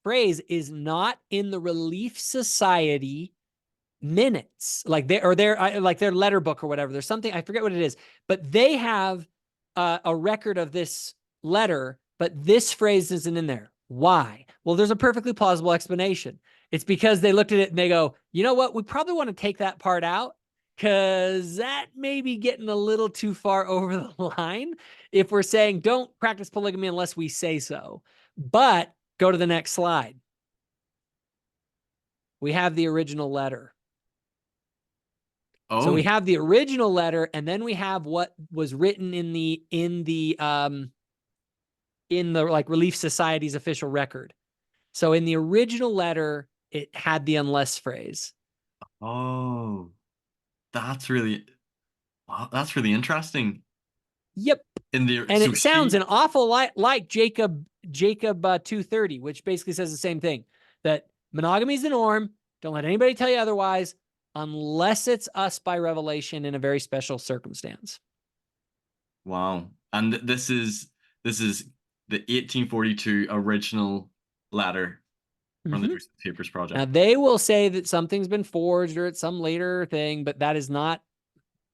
phrase is not in the Relief Society minutes, like their letter book or whatever. There's something, I forget what it is, but they have a record of this letter, but this phrase isn't in there. Why? Well, there's a perfectly plausible explanation. It's because they looked at it and they go, you know what? We probably want to take that part out because that may be getting a little too far over the line if we're saying don't practice polygamy unless we say so. But go to the next slide. We have the original letter. Oh. So we have the original letter, and then we have what was written in the in the like Relief Society's official record. So in the original letter, it had the unless phrase. Oh, that's really wow, that's really interesting. Yep. In the And so it sounds she an awful lot like Jacob 230, which basically says the same thing, that monogamy is the norm. Don't let anybody tell you otherwise, unless it's us by revelation in a very special circumstance. wow. And this is the 1842 original letter from the Jerusalem Papers Project. Now they will say that something's been forged or it's some later thing, but that is not.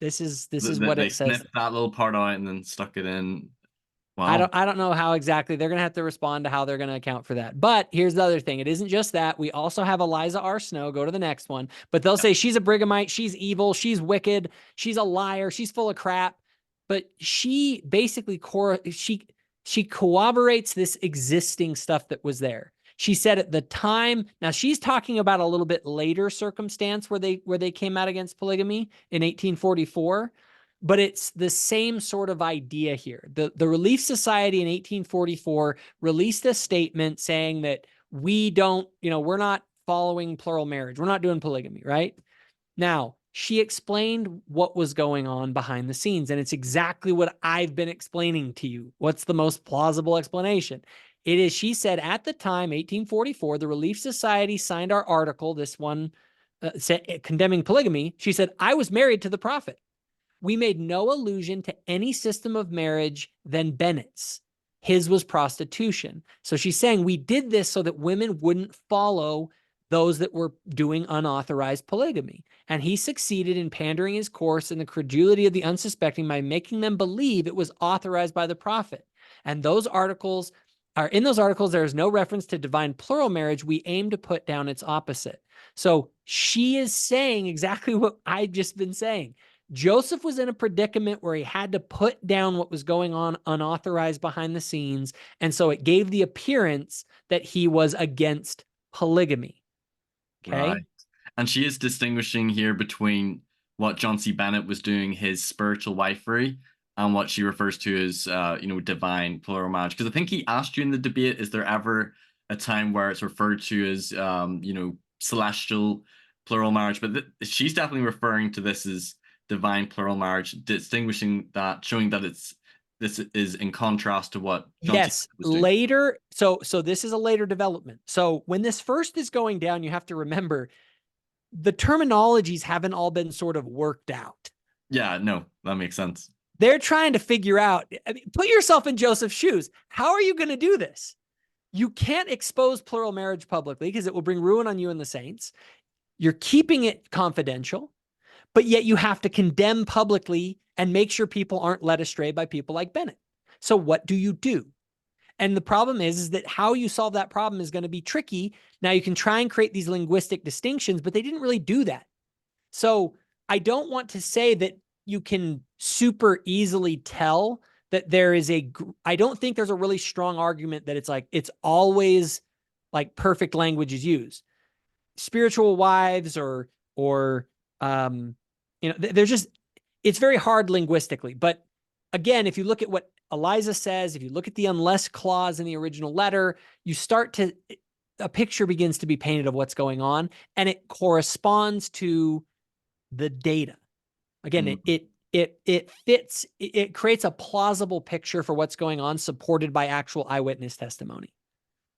This is what They it says. snipped that little part out and then stuck it in. Wow. I don't know how exactly they're going to have to respond to how they're going to account for that. But here's the other thing. It isn't just that. We also have Eliza R. Snow. Go to the next one. But they'll say she's a Brighamite. She's evil. She's wicked. She's a liar. She's full of crap. But she basically she corroborates this existing stuff that was there. She said at the time, now she's talking about a little bit later circumstance where they came out against polygamy in 1844. But it's the same sort of idea here. The Relief Society in 1844 released a statement saying that we're not following plural marriage. We're not doing polygamy, right? Now, she explained what was going on behind the scenes, and it's exactly what I've been explaining to you. What's the most plausible explanation? It is, she said, at the time, 1844, the Relief Society signed our article, this one condemning polygamy. She said, I was married to the prophet. We made no allusion to any system of marriage than Bennett's. His was prostitution. So she's saying we did this so that women wouldn't follow those that were doing unauthorized polygamy. And he succeeded in pandering his course in the credulity of the unsuspecting by making them believe it was authorized by the prophet. And in those articles, there is no reference to divine plural marriage. We aim to put down its opposite. So she is saying exactly what I've just been saying. Joseph was in a predicament where he had to put down what was going on unauthorized behind the scenes. And so it gave the appearance that he was against polygamy. Okay. Right. And she is distinguishing here between what John C. Bennett was doing, his spiritual wifery, and what she refers to as, divine plural marriage. Because I think he asked you in the debate, is there ever a time where it's referred to as, celestial plural marriage? But she's definitely referring to this as divine plural marriage, distinguishing that, showing that this is in contrast to what John yes, was doing. Later. So this is a later development. So when this first is going down, you have to remember the terminologies haven't all been sort of worked out. Yeah, no, that makes sense. They're trying to figure out, put yourself in Joseph's shoes. How are you going to do this? You can't expose plural marriage publicly because it will bring ruin on you and the saints. You're keeping it confidential, but yet you have to condemn publicly and make sure people aren't led astray by people like Bennett. So what do you do? And the problem is that how you solve that problem is going to be tricky. Now you can try and create these linguistic distinctions, but they didn't really do that. So I don't want to say that you can super easily tell that there is I don't think there's a really strong argument that it's always like perfect language is used. Spiritual wives or there's just, it's very hard linguistically. But again, if you look at what Eliza says, if you look at the unless clause in the original letter, a picture begins to be painted of what's going on, and it corresponds to the data. Again, it fits, it creates a plausible picture for what's going on, supported by actual eyewitness testimony.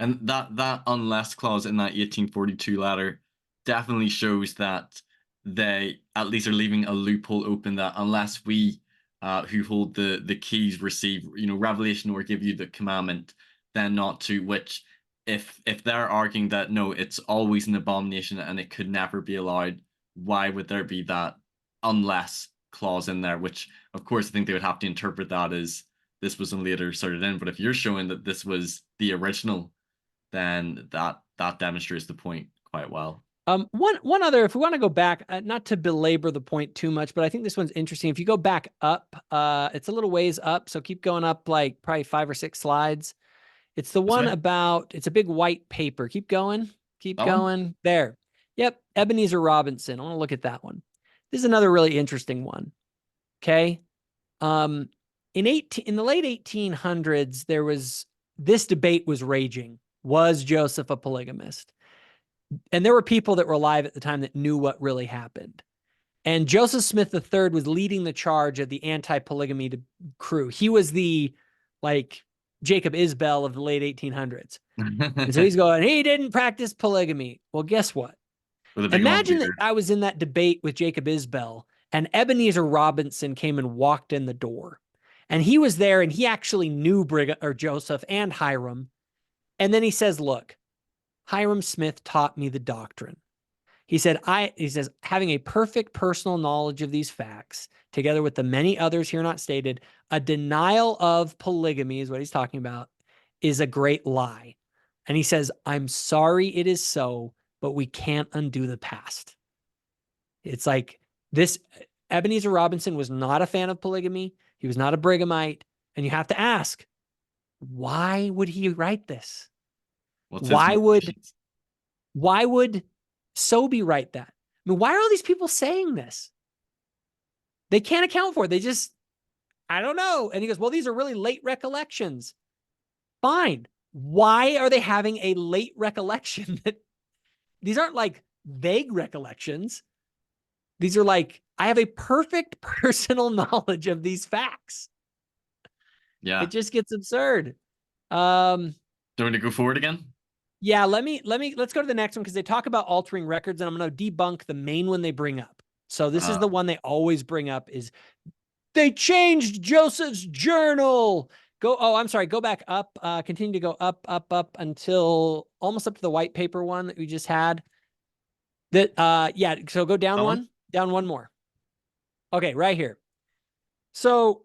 And that unless clause in that 1842 letter definitely shows that they at least are leaving a loophole open, that unless we who hold the keys receive revelation or give you the commandment, then not to. Which if they're arguing that no, it's always an abomination and it could never be allowed, why would there be that unless clause in there? Which of course I think they would have to interpret that as this was later inserted in. But if you're showing that this was the original, then that demonstrates the point quite well. One other, if we want to go back, not to belabor the point too much, but I think this one's interesting. If you go back up, it's a little ways up, so keep going up like probably 5 or 6 slides. It's the one about, it's a big white paper. Keep going. Keep going. There. Yep. Ebeneezer Robinson. I want to look at that one. This is another really interesting one. Okay. In the late 1800s, there was this debate was raging. Was Joseph a polygamist? And there were people that were alive at the time that knew what really happened. And Joseph Smith III was leading the charge of the anti-polygamy crew. He was the, like, Jacob Isbell of the late 1800s. And so he's going, he didn't practice polygamy. Well, guess what? Imagine that I was in that debate with Jacob Isbell and Ebeneezer Robinson came and walked in the door. And he was there and he actually knew Joseph and Hiram. And then he says, look, Hiram Smith taught me the doctrine. He says, having a perfect personal knowledge of these facts, together with the many others here not stated, a denial of polygamy is what he's talking about, is a great lie. And he says, I'm sorry it is so, but we can't undo the past. It's like this. Ebeneezer Robinson was not a fan of polygamy. He was not a Brighamite. And you have to ask, why would he write this? Why would Sobey write that? I mean, why are all these people saying this? They can't account for it. They just, I don't know. And he goes, well, these are really late recollections. Fine. Why are they having a late recollection? These aren't like vague recollections. These are like, I have a perfect personal knowledge of these facts. Yeah. It just gets absurd. Do you want to go forward again? Yeah, let's go to the next one because they talk about altering records and I'm going to debunk the main one they bring up. So this is the one they always bring up is they changed Joseph's journal. Go back up, continue to go up until almost up to the white paper one that we just had. So go down one more. Okay, right here. So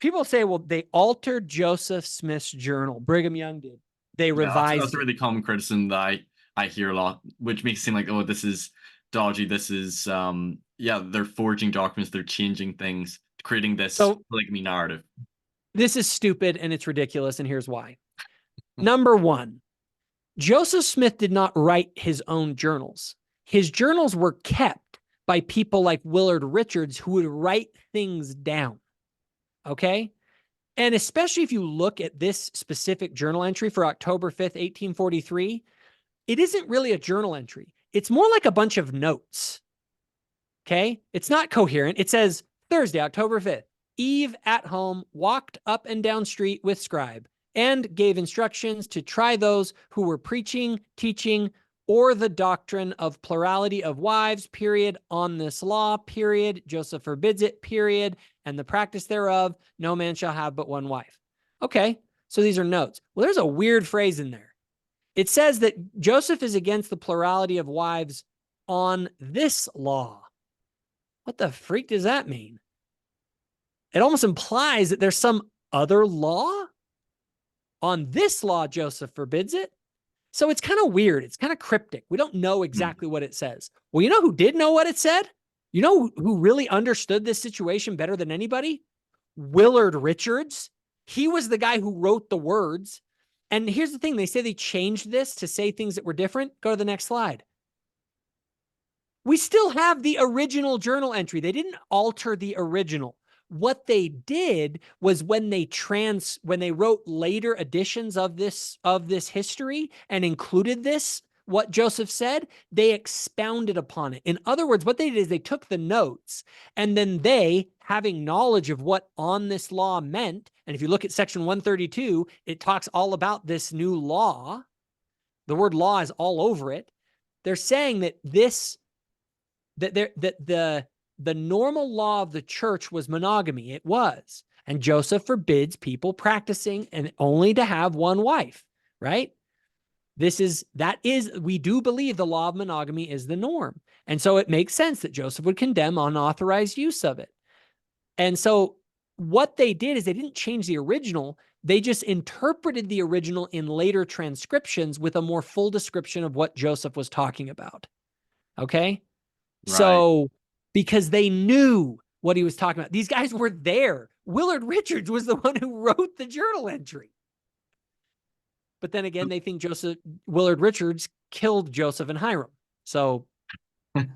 people say, well, they altered Joseph Smith's journal. Brigham Young did. They revised. That's a really common criticism that I hear a lot, which makes it seem like, oh, this is dodgy. This is, they're forging documents. They're changing things, creating this polygamy narrative. This is stupid and it's ridiculous. And here's why. Number one, Joseph Smith did not write his own journals. His journals were kept by people like Willard Richards who would write things down. Okay? And especially if you look at this specific journal entry for October 5th, 1843, it isn't really a journal entry. It's more like a bunch of notes. Okay? It's not coherent. It says Thursday, October 5th, Eve at home walked up and down street with scribe and gave instructions to try those who were preaching, teaching, or the doctrine of plurality of wives, period, on this law, period, Joseph forbids it, period, and the practice thereof, no man shall have but one wife. Okay, so these are notes. Well, there's a weird phrase in there. It says that Joseph is against the plurality of wives on this law. What the freak does that mean? It almost implies that there's some other law. On this law, Joseph forbids it. So it's kind of weird. It's kind of cryptic. We don't know exactly what it says. Well, you know who did know what it said? You know who really understood this situation better than anybody? Willard Richards. He was the guy who wrote the words. And here's the thing. They say they changed this to say things that were different. Go to the next slide. We still have the original journal entry. They didn't alter the original. What they did was when they wrote later editions of this history and included what Joseph said, they expounded upon it. In other words, what they did is they took the notes and then they, having knowledge of what on this law meant, and if you look at section 132, it talks all about this new law. The word law is all over it. They're saying that the normal law of the church was monogamy. It was. And Joseph forbids people practicing and only to have one wife, right? We do believe the law of monogamy is the norm. And so it makes sense that Joseph would condemn unauthorized use of it. And so what they did is they didn't change the original. They just interpreted the original in later transcriptions with a more full description of what Joseph was talking about. Okay? Right. So because they knew what he was talking about. These guys were there. Willard Richards was the one who wrote the journal entry. But then again, they think Willard Richards killed Joseph and Hiram. So I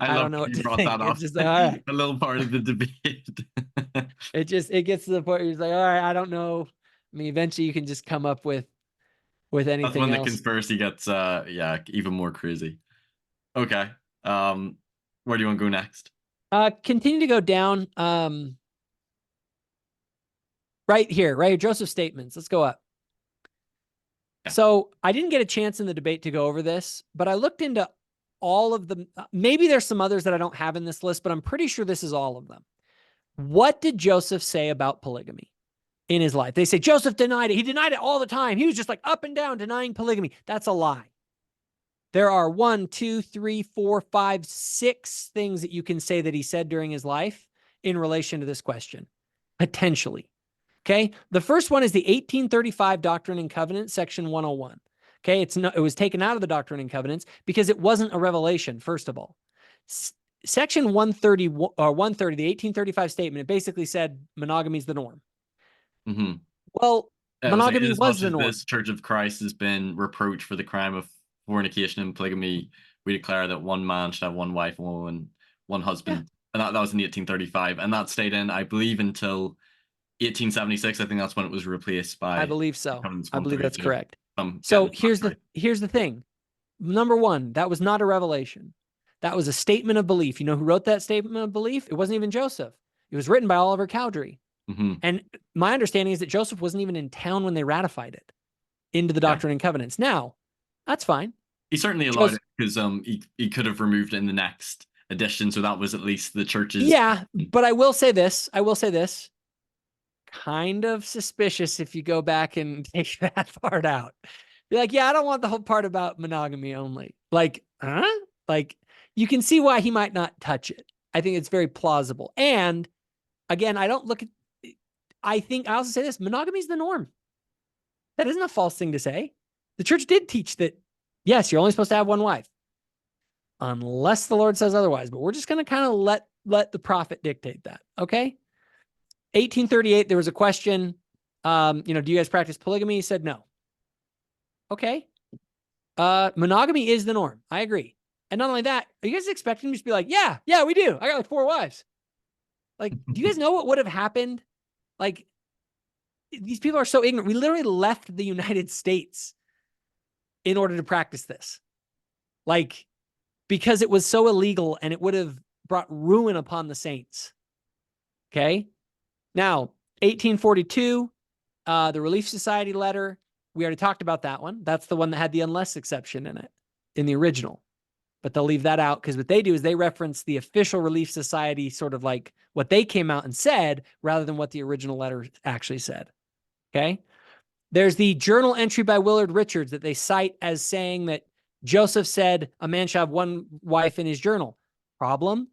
don't know what to think. It's just like, all right. A little part of the debate. It gets to the point where he's like, all right, I don't know. I mean, eventually you can just come up with That's anything when the else. conspiracy gets even more crazy. Okay. Where do you want to go next? Continue to go down. Right here, Joseph's statements. Let's go up. Yeah. So I didn't get a chance in the debate to go over this, but I looked into all of them. Maybe there's some others that I don't have in this list, but I'm pretty sure this is all of them. What did Joseph say about polygamy in his life? They say Joseph denied it. He denied it all the time. He was just like up and down denying polygamy. That's a lie. There are 1, 2, 3, 4, 5, 6 things that you can say that he said during his life in relation to this question, potentially. Okay. The first one is the 1835 Doctrine and Covenants, section 101. Okay. It was taken out of the Doctrine and Covenants because it wasn't a revelation, first of all. Section 130, or 130, the 1835 statement, it basically said monogamy is the norm. Mm-hmm. Well, monogamy was the norm. This Church of Christ has been reproached for the crime of fornication and polygamy. We declare that one man should have one wife and one husband. Yeah. And that was in 1835. And that stayed in, I believe, until 1876. I think that's when it was replaced by. I believe so. I believe that's correct. So here's the thing. Number one, that was not a revelation. That was a statement of belief. You know who wrote that statement of belief? It wasn't even Joseph. It was written by Oliver Cowdery. Mm-hmm. And my understanding is that Joseph wasn't even in town when they ratified it into the Doctrine and Covenants. Now, that's fine. He certainly allowed it because he could have removed it in the next edition. So that was at least the church's. Yeah, but I will say this. Kind of suspicious if you go back and take that part out. Be like, yeah, I don't want the whole part about monogamy only. Like, huh? Like, you can see why he might not touch it. I think it's very plausible. And again, I also say this, monogamy is the norm. That isn't a false thing to say. The church did teach that, yes, you're only supposed to have one wife. Unless the Lord says otherwise. But we're just going to kind of let the prophet dictate that. Okay? 1838, there was a question, do you guys practice polygamy? He said no. Okay. Monogamy is the norm. I agree. And not only that, are you guys expecting me to just be like, yeah, we do. I got like 4 wives. Like, do you guys know what would have happened? Like, these people are so ignorant. We literally left the United States in order to practice this. Like, because it was so illegal and it would have brought ruin upon the saints. Okay. Now, 1842, the Relief Society letter, we already talked about that one. That's the one that had the unless exception in it, in the original. But they'll leave that out because what they do is they reference the official Relief Society, sort of like what they came out and said, rather than what the original letter actually said. Okay? There's the journal entry by Willard Richards that they cite as saying that Joseph said a man should have one wife in his journal. Problem?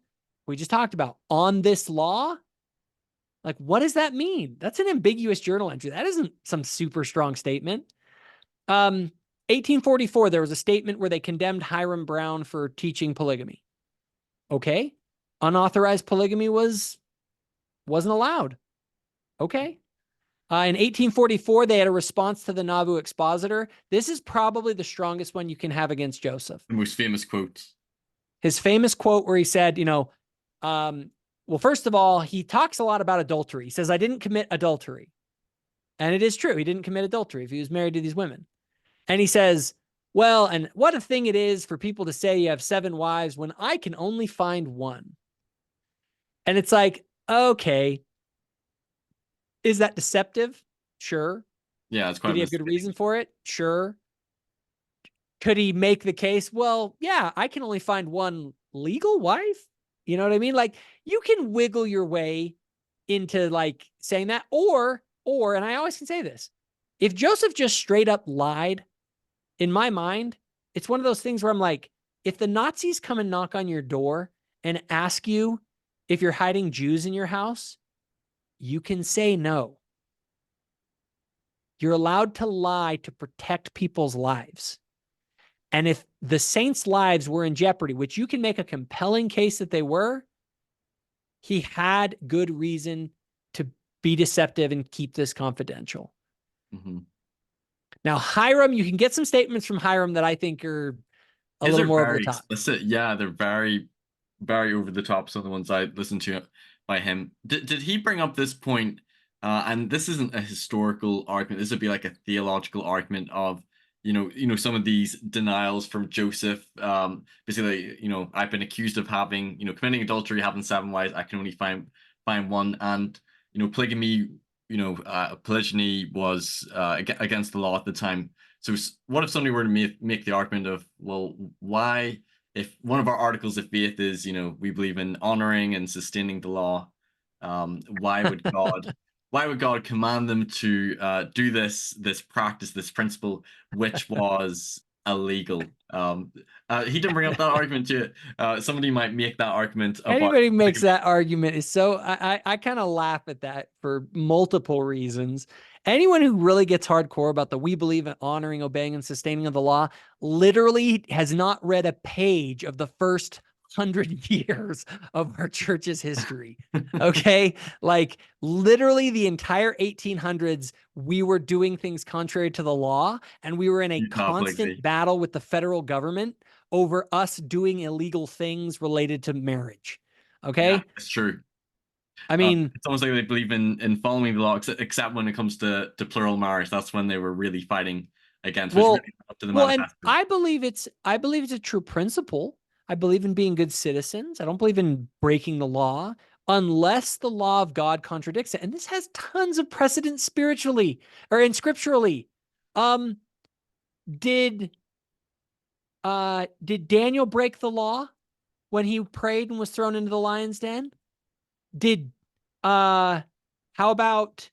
We just talked about. On this law? Like, what does that mean? That's an ambiguous journal entry. That isn't some super strong statement. 1844, there was a statement where they condemned Hiram Brown for teaching polygamy. Okay. Unauthorized polygamy wasn't allowed. Okay. In 1844, they had a response to the Nauvoo Expositor. This is probably the strongest one you can have against Joseph. The most famous quotes. His famous quote where he said, well, first of all, he talks a lot about adultery. He says, I didn't commit adultery. And it is true. He didn't commit adultery if he was married to these women. And he says, well, and what a thing it is for people to say you have 7 wives when I can only find one. And it's like, okay, is that deceptive? Sure. Yeah, it's quite. Did he have good reason for it? Sure. Could he make the case? Well, yeah, I can only find one legal wife. You know what I mean? Like, you can wiggle your way into like saying that, or, and I always can say this, if Joseph just straight up lied, in my mind, it's one of those things where I'm like, if the Nazis come and knock on your door and ask you if you're hiding Jews in your house, you can say no. You're allowed to lie to protect people's lives. And if the saints' lives were in jeopardy, which you can make a compelling case that they were, he had good reason to be deceptive and keep this confidential. Mm-hmm. Now, Hiram, you can get some statements from Hiram that I think are a little more over the top. Explicit. Yeah, they're very, very over the top. Some of the ones I listened to by him. Did he bring up this point And this isn't a historical argument. This would be like a theological argument of, some of these denials from Joseph. Basically, I've been accused of having, committing adultery, having 7 wives. I can only find one. And, polygamy, polygyny was against the law at the time. So what if somebody were to make the argument of, well, why, if one of our articles of faith is, we believe in honoring and sustaining the law, why would God command them to do this practice, this principle, which was illegal? He didn't bring up that argument yet. Somebody might make that argument about Anybody makes that argument is so, I kind of laugh at that for multiple reasons. Anyone who really gets hardcore about the we believe in honoring, obeying, and sustaining of the law literally has not read a page of the first 100 years of our church's history. Okay. Like literally the entire 1800s, we were doing things contrary to the law, and we were in a constant battle with the federal government over us doing illegal things related to marriage. Okay. Yeah, that's true. I mean, it's almost like they believe in following the law, except when it comes to plural marriage. That's when they were really fighting against. Well, really up to the and I believe it's a true principle. I believe in being good citizens. I don't believe in breaking the law unless the law of God contradicts it. And this has tons of precedent spiritually or in scripturally. Did Daniel break the law when he prayed and was thrown into the lion's den? How about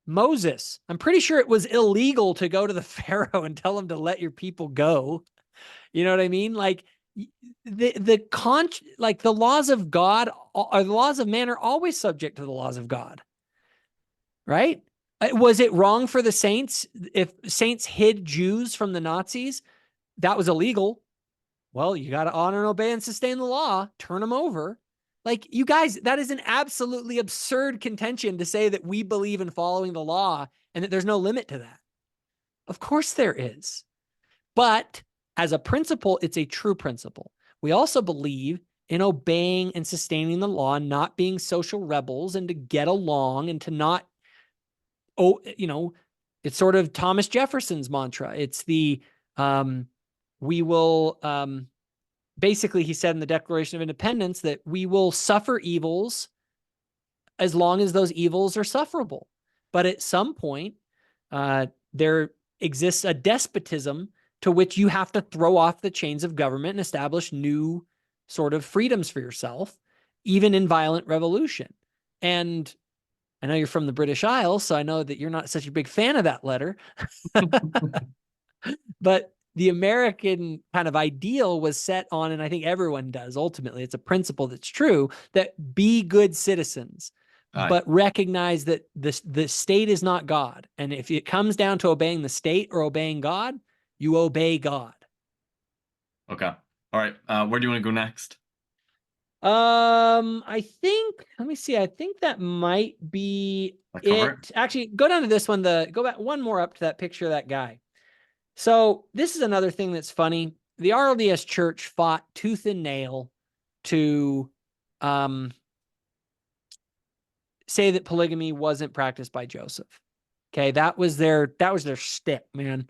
Moses? I'm pretty sure it was illegal to go to the Pharaoh and tell him to let your people go. You know what I mean? Like the laws of God or the laws of man are always subject to the laws of God. Right? Was it wrong for the saints? If saints hid Jews from the Nazis, that was illegal. Well, you got to honor and obey and sustain the law. Turn them over. Like, you guys, that is an absolutely absurd contention to say that we believe in following the law and that there's no limit to that. Of course there is. But as a principle, it's a true principle. We also believe in obeying and sustaining the law, not being social rebels, and to get along and to not, it's sort of Thomas Jefferson's mantra. It's the, we will, basically, he said in the Declaration of Independence that we will suffer evils as long as those evils are sufferable. But at some point, there exists a despotism to which you have to throw off the chains of government and establish new sort of freedoms for yourself, even in violent revolution. And I know you're from the British Isles, so I know that you're not such a big fan of that letter. But the American kind of ideal was set on, and I think everyone does, ultimately, it's a principle that's true, that be good citizens, but recognize that the state is not God. And if it comes down to obeying the state or obeying God, you obey God. Okay. All right. Where do you want to go next? I think, let me see. I think that might be it. Actually, go down to this one. Go back one more up to that picture of that guy. So this is another thing that's funny. The RLDS church fought tooth and nail to say that polygamy wasn't practiced by Joseph. Okay, that was their shtick, man.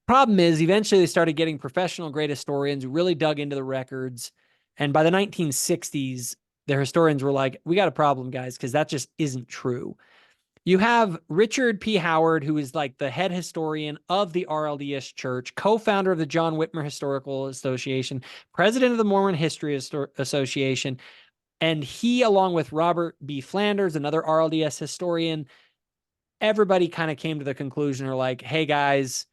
Problem is, eventually they started getting professional grade historians who really dug into the records. And by the 1960s, their historians were like, we got a problem, guys, because that just isn't true. You have Richard P. Howard, who is like the head historian of the RLDS Church, co-founder of the John Whitmer Historical Association, president of the Mormon History Association. And he, along with Robert B. Flanders, another RLDS historian, everybody kind of came to the conclusion, or like, hey, guys,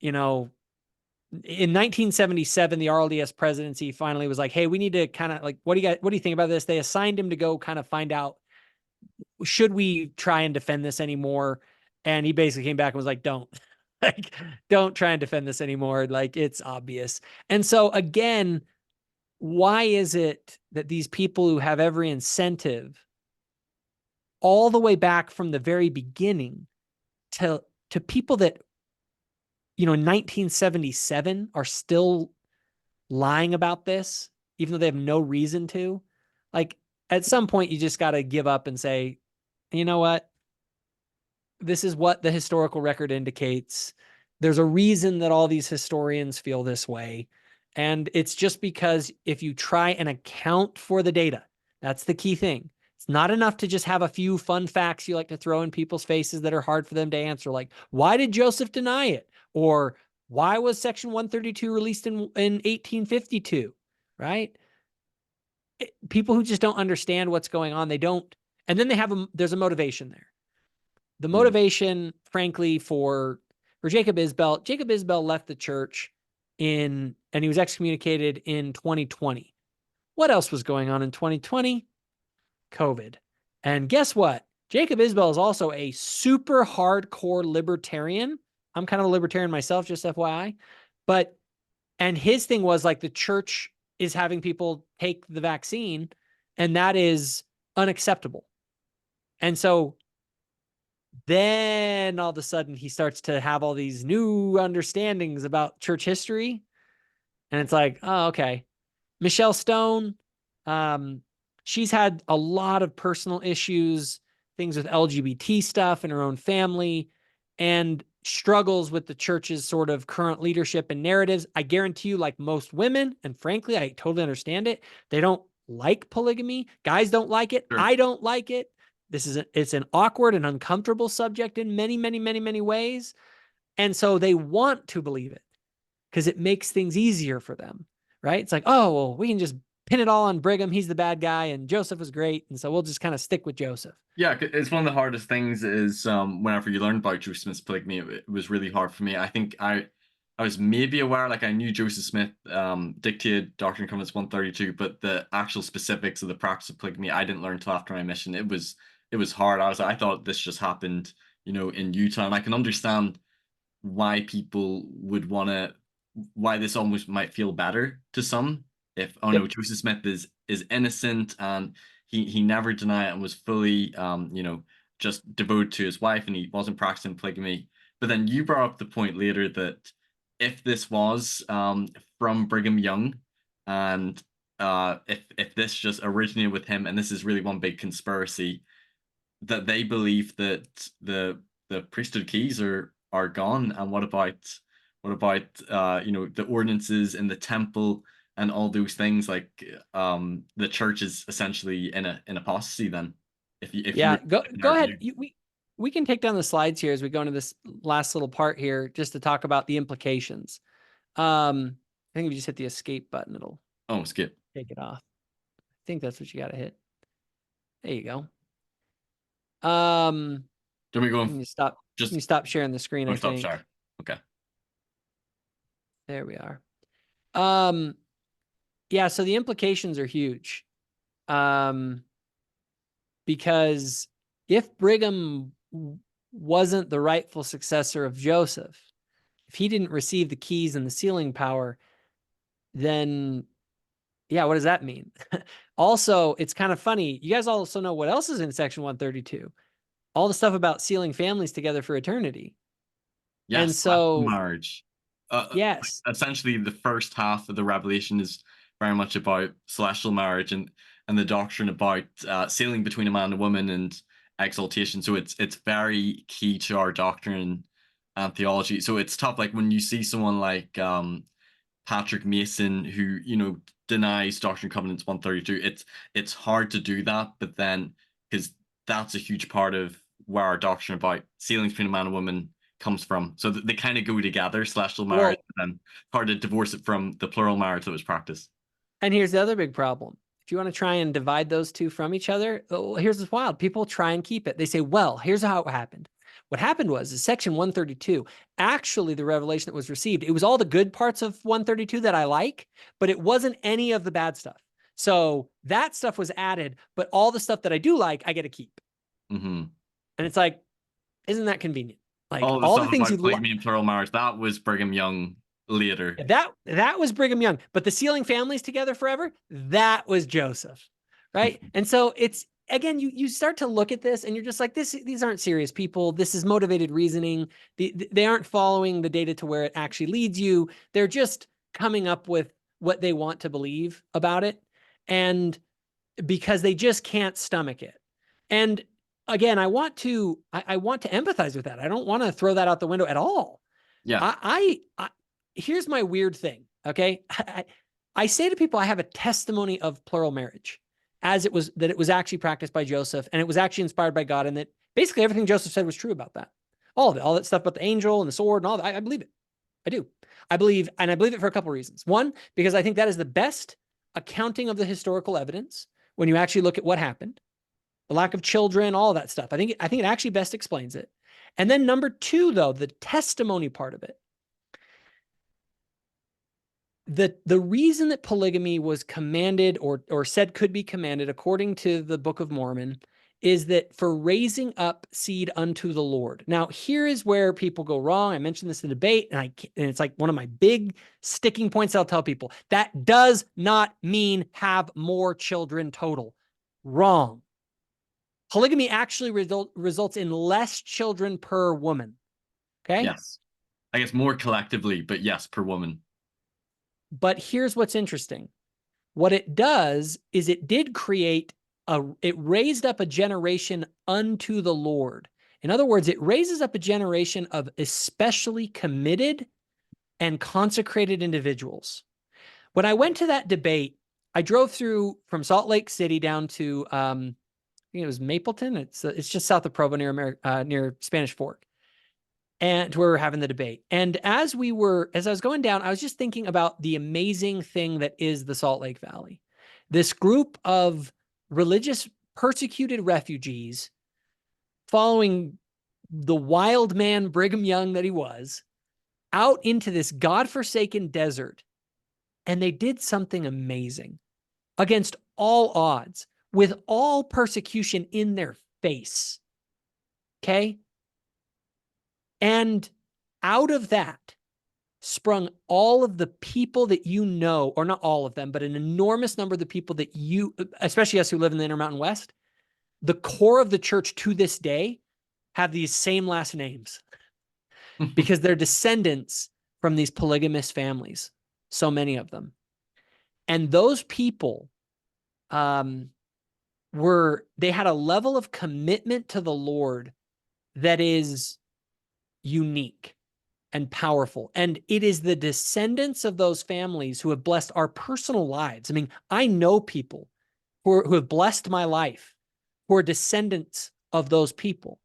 in 1977, the RLDS presidency finally was like, hey, we need to kind of like, what do you think about this? They assigned him to go kind of find out, should we try and defend this anymore? And he basically came back and was like, don't try and defend this anymore. Like, it's obvious. And so again, why is it that these people who have every incentive all the way back from the very beginning to people that, in 1977 are still lying about this, even though they have no reason to? Like, at some point, you just got to give up and say, you know what? This is what the historical record indicates. There's a reason that all these historians feel this way. And it's just because if you try and account for the data, that's the key thing. It's not enough to just have a few fun facts you like to throw in people's faces that are hard for them to answer. Like, why did Joseph deny it? Or why was Section 132 released in 1852? Right? People who just don't understand what's going on, they don't. And then there's a motivation there. The motivation, frankly, for Jacob Isbell left the church and he was excommunicated in 2020. What else was going on in 2020? COVID. And guess what? Jacob Isbell is also a super hardcore libertarian. I'm kind of a libertarian myself, just FYI. And his thing was like the church is having people take the vaccine, and that is unacceptable. And so then all of a sudden he starts to have all these new understandings about church history. And it's like, oh, okay. Michelle Stone, she's had a lot of personal issues, things with LGBT stuff in her own family, and struggles with the church's sort of current leadership and narratives. I guarantee you, like most women, and frankly, I totally understand it, they don't like polygamy. Guys don't like it. Sure. I don't like it. It's an awkward and uncomfortable subject in many, many, many, many ways. And so they want to believe it because it makes things easier for them, right? It's like, oh, well, we can just pin it all on Brigham. He's the bad guy and Joseph was great. And so we'll just kind of stick with Joseph. Yeah, it's one of the hardest things is whenever you learn about Joseph Smith's polygamy, it was really hard for me. I think I was maybe aware, like I knew Joseph Smith dictated Doctrine and Covenants 132, but the actual specifics of the practice of polygamy, I didn't learn until after my mission. It was hard. I thought this just happened, in Utah, and I can understand why people would why this almost might feel better to some if no, Joseph Smith is innocent and he never denied it and was fully just devoted to his wife and he wasn't practicing polygamy. But then you brought up the point later that if this was from Brigham Young and if this just originated with him and this is really one big conspiracy, that they believe that the priesthood keys are gone, and what about the ordinances in the temple and all those things, like the church is essentially in apostasy then. Go ahead. We can take down the slides here as we go into this last little part here just to talk about the implications. I think if you just hit the escape button, it'll skip. Take it off. I think that's what you got to hit. There you go. Do we go? Can you stop sharing the screen? I think. Stop share. Okay. There we are. Yeah, so the implications are huge. Because if Brigham wasn't the rightful successor of Joseph, if he didn't receive the keys and the sealing power, then yeah, what does that mean? Also, it's kind of funny. You guys also know what else is in Section 132? All the stuff about sealing families together for eternity. Yes, and so marriage. Yes. Essentially, the first half of the Revelation is very much about celestial marriage and the doctrine about sealing between a man and a woman and exaltation. So it's very key to our doctrine and theology. So it's tough. Like when you see someone like Patrick Mason, who denies Doctrine and Covenants 132, it's hard to do that. But then because that's a huge part of where our doctrine about sealings between a man and woman comes from. So they kind of go together, celestial marriage, and then hard to divorce it from the plural marriage that was practiced. And here's the other big problem. If you want to try and divide those two from each other, here's what's wild. People try and keep it. They say, well, here's how it happened. What happened was Section 132, actually the revelation that was received, it was all the good parts of 132 that I like, but it wasn't any of the bad stuff. So that stuff was added, but all the stuff that I do like, I get to keep. Mm-hmm. And it's like, isn't that convenient? Like all the things you like, me and plural marriage, that was Brigham Young later. That was Brigham Young, but the sealing families together forever, that was Joseph, right? And so it's, again, you start to look at this and you're just like, these aren't serious people. This is motivated reasoning. They aren't following the data to where it actually leads you. They're just coming up with what they want to believe about it. And because they just can't stomach it. And again, I want to empathize with that. I don't want to throw that out the window at all. Yeah. Here's my weird thing. Okay. I say to people, I have a testimony of plural marriage that it was actually practiced by Joseph, and it was actually inspired by God, and that basically everything Joseph said was true about that. All of it, all that stuff about the angel and the sword and all that. I believe it. I do. I believe it for a couple of reasons. One, because I think that is the best accounting of the historical evidence when you actually look at what happened, the lack of children, all of that stuff. I think it actually best explains it. And then number two, though, the testimony part of it. The reason that polygamy was commanded or said could be commanded according to the Book of Mormon is that for raising up seed unto the Lord. Now, here is where people go wrong. I mentioned this in debate, and it's like one of my big sticking points I'll tell people. That does not mean have more children total. Wrong. Polygamy actually results in less children per woman. Okay? Yes. I guess more collectively, but yes, per woman. But here's what's interesting. What it does is it did create it raised up a generation unto the Lord. In other words, it raises up a generation of especially committed and consecrated individuals. When I went to that debate, I drove through from Salt Lake City down to, I think it was Mapleton. It's just south of Provo near Spanish Fork, and to where we're having the debate. And as I was going down, I was just thinking about the amazing thing that is the Salt Lake Valley. This group of religious persecuted refugees following the wild man Brigham Young that he was out into this godforsaken desert. And they did something amazing against all odds, with all persecution in their face. Okay? And out of that sprung all of the people that you know, or not all of them, but an enormous number of the people that you, especially us who live in the Intermountain West, the core of the church to this day have these same last names because they're descendants from these polygamous families, so many of them. And those people they had a level of commitment to the Lord that is unique and powerful. And it is the descendants of those families who have blessed our personal lives. I mean, I know people who have blessed my life, who are descendants of those people.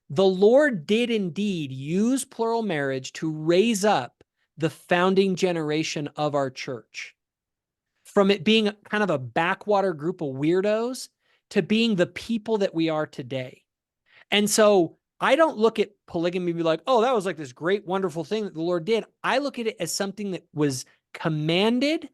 The Lord did indeed use plural marriage to raise up the founding generation of our church. From it being kind of a backwater group of weirdos to being the people that we are today. And so I don't look at polygamy and be like, oh, that was like this great, wonderful thing that the Lord did. I look at it as something that was commanded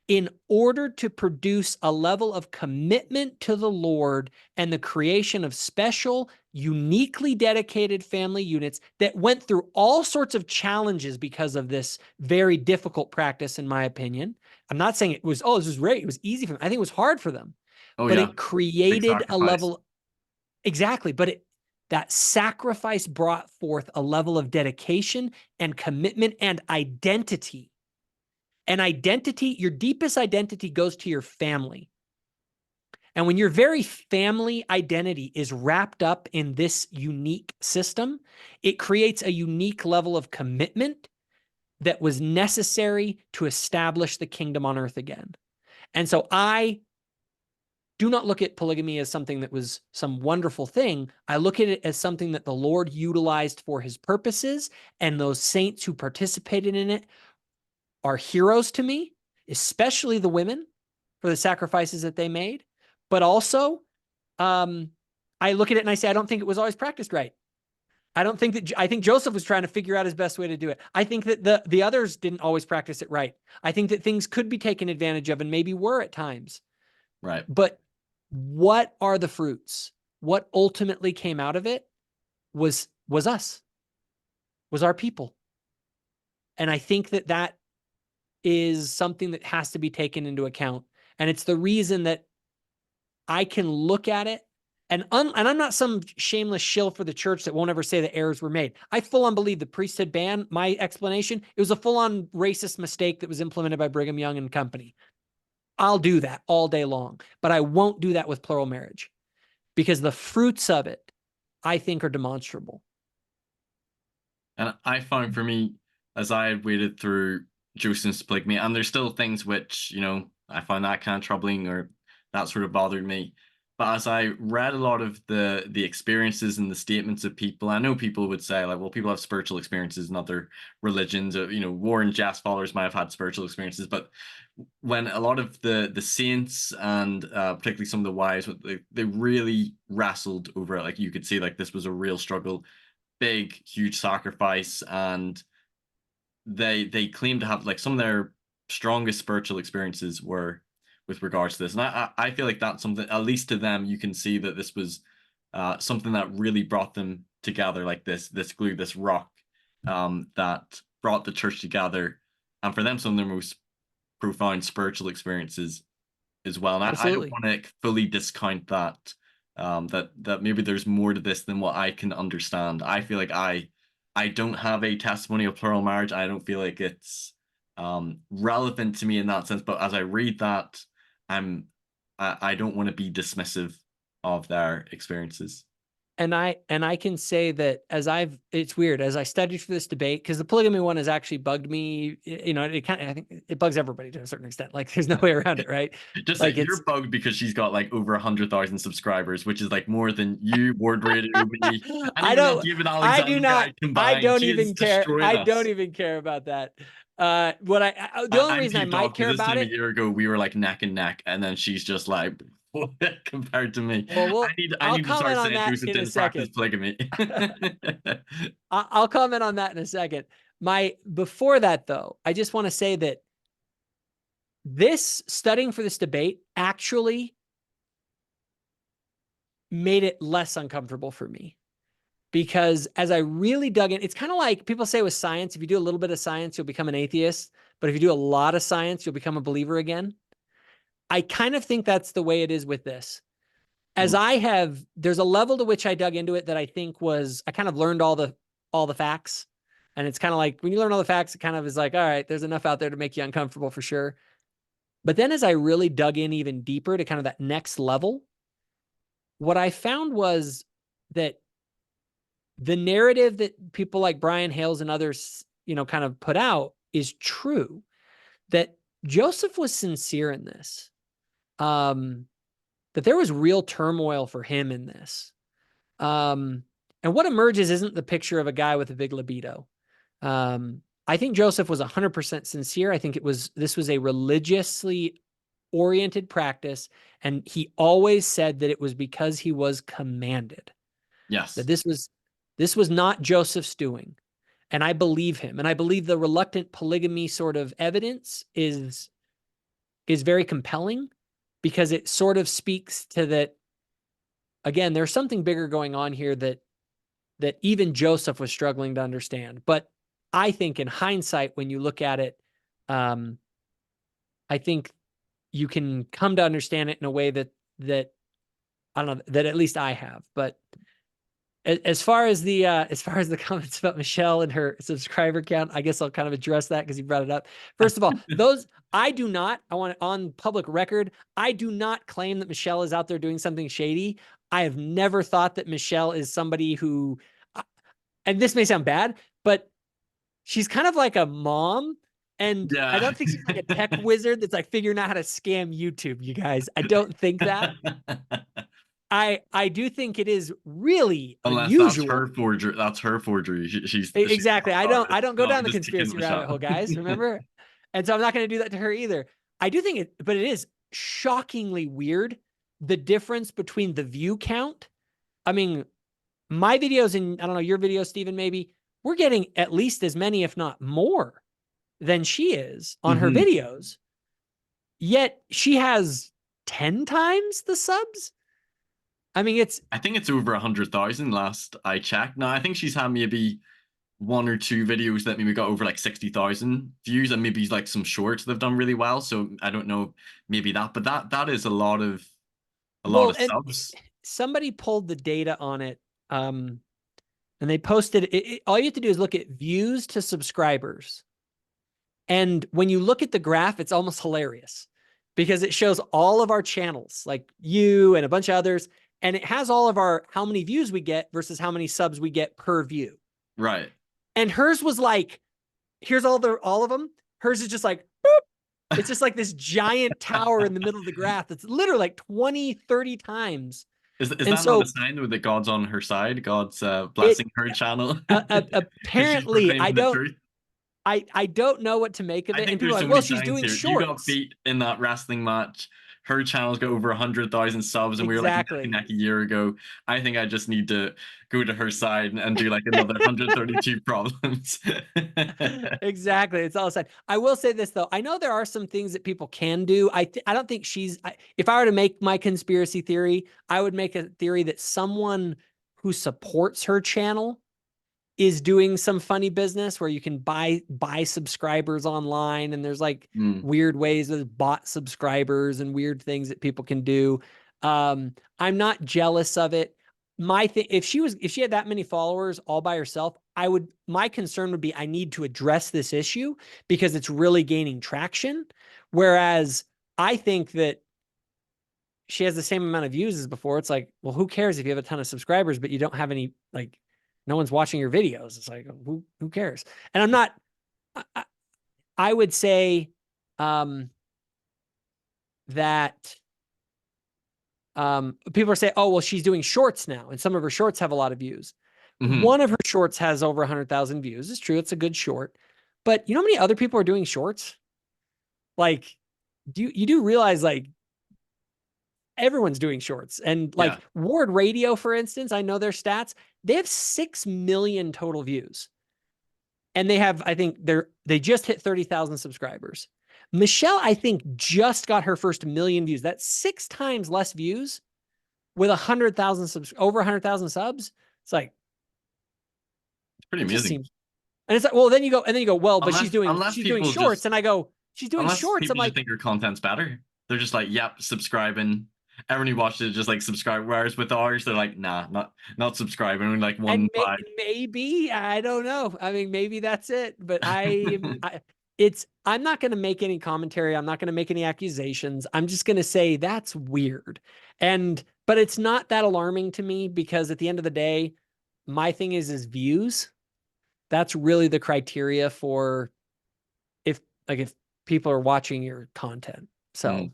in order to produce a level of commitment to the Lord and the creation of special, uniquely dedicated family units that went through all sorts of challenges because of this very difficult practice, in my opinion. I'm not saying it was, oh, this was great. It was easy for them. I think it was hard for them. Oh, but yeah. It created a level. Exactly. But that sacrifice brought forth a level of dedication and commitment and identity. And identity, your deepest identity goes to your family. And when your very family identity is wrapped up in this unique system, it creates a unique level of commitment that was necessary to establish the kingdom on earth again. And so I do not look at polygamy as something that was some wonderful thing. I look at it as something that the Lord utilized for his purposes, and those saints who participated in it are heroes to me, especially the women for the sacrifices that they made. But also, I look at it and I say, I don't think it was always practiced right. I think Joseph was trying to figure out his best way to do it. I think that the others didn't always practice it right. I think that things could be taken advantage of and maybe were at times. Right. But what are the fruits? What ultimately came out of it was us, was our people. And I think that is something that has to be taken into account. And it's the reason that I can look at it, and I'm not some shameless shill for the church that won't ever say that errors were made. I full on believe the priesthood ban, my explanation, it was a full on racist mistake that was implemented by Brigham Young and company. I'll do that all day long, but I won't do that with plural marriage. because the fruits of it, I think, are demonstrable. And I found for me, as I had waded through Joseph's polygamy, and there's still things which, I found that kind of troubling or that sort of bothered me. But as I read a lot of the experiences and the statements of people, I know people would say, like, well, people have spiritual experiences in other religions. Warren Jeffs followers might have had spiritual experiences, but when a lot of the saints and particularly some of the wives, they really wrestled over it. Like, you could see, like, this was a real struggle, big, huge sacrifice, and they claim to have, like, some of their strongest spiritual experiences were with regards to this. And I feel like that's something, at least to them, you can see that this was something that really brought them together, like this glue, this rock that brought the church together. And for them, some of their most profound spiritual experiences as well. And I don't want to fully discount that, that maybe there's more to this than what I can understand. I feel like I don't have a testimony of plural marriage. I don't feel like it's relevant to me in that sense. But as I read that, I don't want to be dismissive of their experiences. And I can say that it's weird, as I studied for this debate, because the polygamy one has actually bugged me. I think it bugs everybody to a certain extent. Like, there's no way around it, right? Just like, you're bugged because she's got like over 100,000 subscribers, which is like more than you, Ward Radio, me. I don't even care. I don't even care about that. The only reason I might care about it, a year ago, we were like neck and neck, and then she's just like, compared to me. Well, I need to start saying Joseph didn't practice polygamy. I'll comment on that in a second. Before that, though, I just want to say that this studying for this debate actually made it less uncomfortable for me, because as I really dug in, it's kind of like people say with science, if you do a little bit of science, you'll become an atheist. But if you do a lot of science, you'll become a believer again. I kind of think that's the way it is with this. There's a level to which I dug into it that I think I kind of learned all the facts. And it's kind of like, when you learn all the facts, it kind of is like, all right, there's enough out there to make you uncomfortable for sure. But then as I really dug in even deeper to kind of that next level, what I found was that the narrative that people like Brian Hales and others, kind of put out is true, that Joseph was sincere in this. That there was real turmoil for him in this. And what emerges isn't the picture of a guy with a big libido. I think Joseph was 100% sincere. I think this was a religiously oriented practice. And he always said that it was because he was commanded. Yes. That this was not Joseph's doing. And I believe him. And I believe the reluctant polygamy sort of evidence is very compelling, because it sort of speaks to that. Again, there's something bigger going on here that even Joseph was struggling to understand. But I think in hindsight, when you look at it, I think you can come to understand it in a way that I don't know, that at least I have. But as far as the comments about Michelle and her subscriber count, I guess I'll kind of address that because you brought it up. First of all, I want it on public record, I do not claim that Michelle is out there doing something shady. I have never thought that Michelle is somebody who, and this may sound bad, but she's kind of like a mom. And yeah. I don't think she's like a tech wizard that's like figuring out how to scam YouTube, you guys. I don't think that. I do think it is really unusual. That's her forgery. She's exactly. I don't go down the conspiracy rabbit hole, guys. Remember? And so I'm not going to do that to her either. I do think but it is shockingly weird, the difference between the view count. I mean, my videos and I don't know, your videos, Stephen, maybe we're getting at least as many, if not more, than she is on her videos. Yet she has 10 times the subs. I mean, I think it's over 100,000 last I checked. Now, I think she's had maybe one or two videos that maybe got over like 60,000 views, and maybe like some shorts that have done really well. So I don't know, maybe that, but that is a lot of subs. Somebody pulled the data on it, and they posted it. All you have to do is look at views to subscribers. And when you look at the graph, it's almost hilarious because it shows all of our channels, like you and a bunch of others. and it has all of our how many views we get versus how many subs we get per view. Right. And hers was like, here's all of them. Hers is just like, boop. It's just like this giant tower in the middle of the graph. It's literally like 20, 30 times. Is And that so not a sign that God's on her side? God's blessing her channel? Apparently, I don't know what to make of it. think And people there's are so like, well, many she's signs doing here. You got shorts. beat in that wrestling match. Her channel's got over 100,000 subs, and we were like neck Exactly. and neck a year ago. I think I just need to go to her side and do like another 132 problems. Exactly. It's all said. I will say this though. I know there are some things that people can do. I don't think if I were to make my conspiracy theory, I would make a theory that someone who supports her channel is doing some funny business where you can buy subscribers online, and there's like weird ways of bot subscribers and weird things that people can do. I'm not jealous of it. My thing, if she had that many followers all by herself, my concern would be I need to address this issue because it's really gaining traction. Whereas I think that she has the same amount of views as before. It's like, well, who cares if you have a ton of subscribers, but you don't have any, like, no one's watching your videos. It's like, who cares? And I'm not, I would say that people are saying, oh, well, she's doing shorts now, and some of her shorts have a lot of views. One of her shorts has over 100,000 views. It's true. It's a good short. But you know how many other people are doing shorts? Like, you do realize, like, everyone's doing shorts. And like Ward Radio, for instance, I know their stats. They have 6 million total views. And they have, I think they just hit 30,000 subscribers. Michelle, I think, just got her first 1 million views. That's 6 times less views with 100,000 subs, over 100,000 subs. It's like, it's pretty amazing. And it's like, well, then you go, well, but she's doing shorts. And I go, she's doing shorts. People I'm like, just think her content's better. They're just like, yep, subscribing. Everyone who watches it just like subscribe. Whereas with ours, they're like, nah, not subscribing. Only like 1 5. Maybe, I don't know. I mean, maybe that's it. But I'm not going to make any commentary. I'm not going to make any accusations. I'm just going to say that's weird. But it's not that alarming to me, because at the end of the day, my thing is views. That's really the criteria for if people are watching your content. So.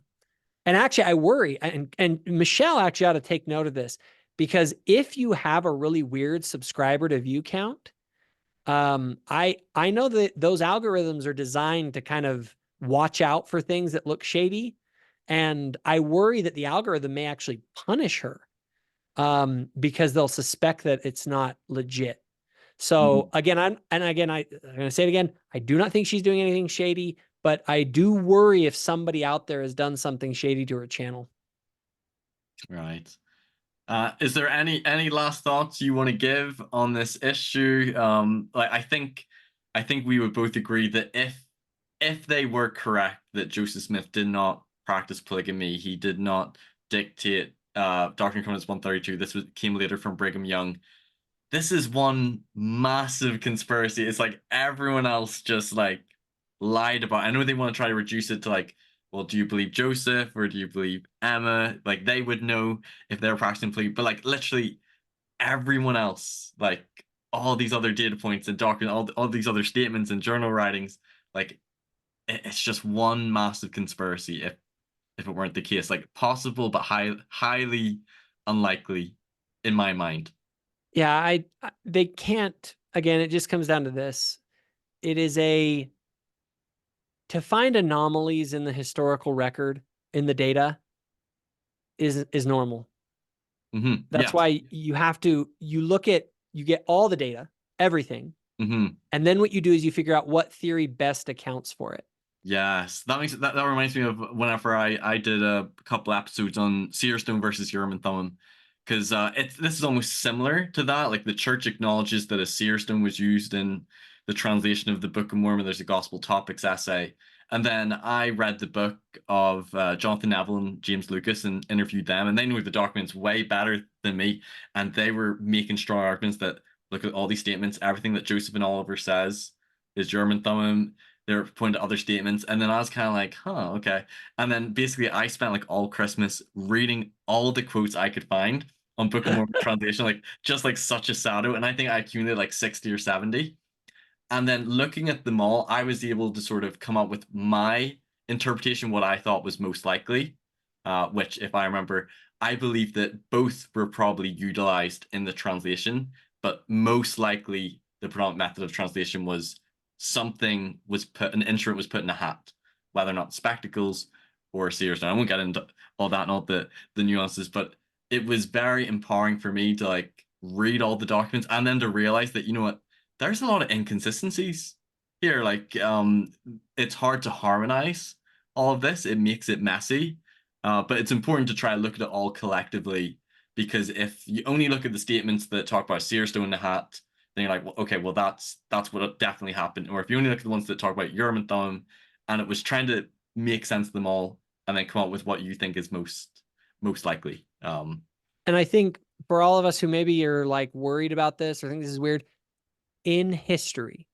And actually, I worry, and Michelle actually ought to take note of this, because if you have a really weird subscriber to view count, I know that those algorithms are designed to kind of watch out for things that look shady, and I worry that the algorithm may actually punish her because they'll suspect that it's not legit. So again, I'm going to say it again. I do not think she's doing anything shady. But I do worry if somebody out there has done something shady to her channel. Right. Is there any last thoughts you want to give on this issue? Like I think we would both agree that if they were correct that Joseph Smith did not practice polygamy, he did not dictate Doctrine and Covenants 132. This came later from Brigham Young. This is one massive conspiracy. It's like everyone else just like lied about. I know they want to try to reduce it to like, well, do you believe Joseph or do you believe Emma? Like they would know if they're practicing polygamy, but like literally everyone else, like all these other data points and doctrine, all these other statements and journal writings, like it's just one massive conspiracy. If it weren't the case, like possible but highly unlikely in my mind. Yeah, they can't. Again, it just comes down to this. It is to find anomalies in the historical record, in the data, is normal. That's why you get all the data, everything. And then what you do is you figure out what theory best accounts for it. Yes, that reminds me of whenever I did a couple episodes on Seerstone versus Urim and Thummim, because this is almost similar to that. Like the church acknowledges that a seerstone was used in the translation of the Book of Mormon. There's a Gospel Topics essay, and then I read the book of Jonathan Neville and James Lucas and interviewed them, and they know the documents way better than me, and they were making strong arguments that look at all these statements, everything that Joseph and Oliver says is Urim and Thummim. They're pointing to other statements, and then I was kind of like, okay. And then basically I spent like all Christmas reading all the quotes I could find Book of Mormon translation, like just like such a shadow. And I think I accumulated like 60 or 70. And then looking at them all, I was able to sort of come up with my interpretation, what I thought was most likely, which, if I remember, I believe that both were probably utilized in the translation, but most likely the predominant method of translation was an instrument was put in a hat, whether or not spectacles or seers. Now, I won't get into all that and all the nuances, but it was very empowering for me to like read all the documents and then to realize that, you know what, there's a lot of inconsistencies here. Like, it's hard to harmonize all of this. It makes it messy, but it's important to try to look at it all collectively, because if you only look at the statements that talk about seer stone in the hat, then you're like, well, okay, well, that's what definitely happened. Or if you only look at the ones that talk about Urim and Thummim, and it was trying to make sense of them all and then come up with what you think is most likely. And I think for all of us who maybe are like worried about this or think this is weird, in history,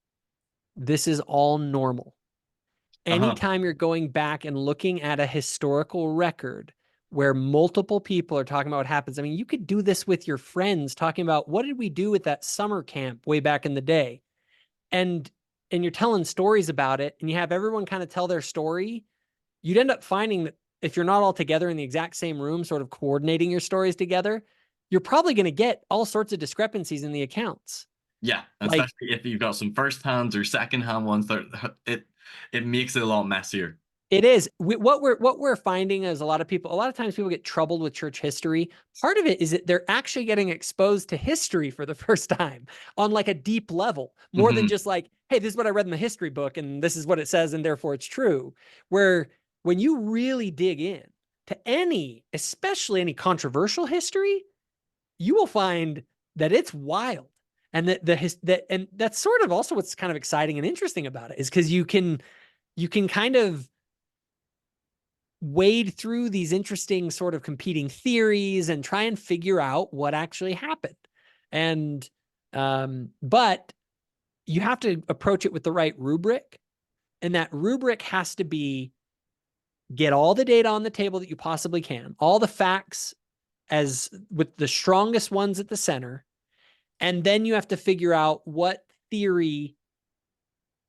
this is all normal. Anytime you're going back and looking at a historical record where multiple people are talking about what happens, I mean, you could do this with your friends, talking about what did we do at that summer camp way back in the day, and you're telling stories about it, and you have everyone kind of tell their story. You'd end up finding that if you're not all together in the exact same room, sort of coordinating your stories together, you're probably going to get all sorts of discrepancies in the accounts. Yeah, especially if you've got some first-hand or second-hand ones, it makes it a lot messier. It is. What we're finding is a lot of times people get troubled with church history. Part of it is that they're actually getting exposed to history for the first time on like a deep level, more than just like, hey, this is what I read in the history book and this is what it says and therefore it's true. Where when you really dig in to especially any controversial history, you will find that it's wild. And and that's sort of also what's kind of exciting and interesting about it, is because you can kind of wade through these interesting sort of competing theories and try and figure out what actually happened. And but you have to approach it with the right rubric, and that rubric has to be get all the data on the table that you possibly can, all the facts as with the strongest ones at the center. And then you have to figure out what theory.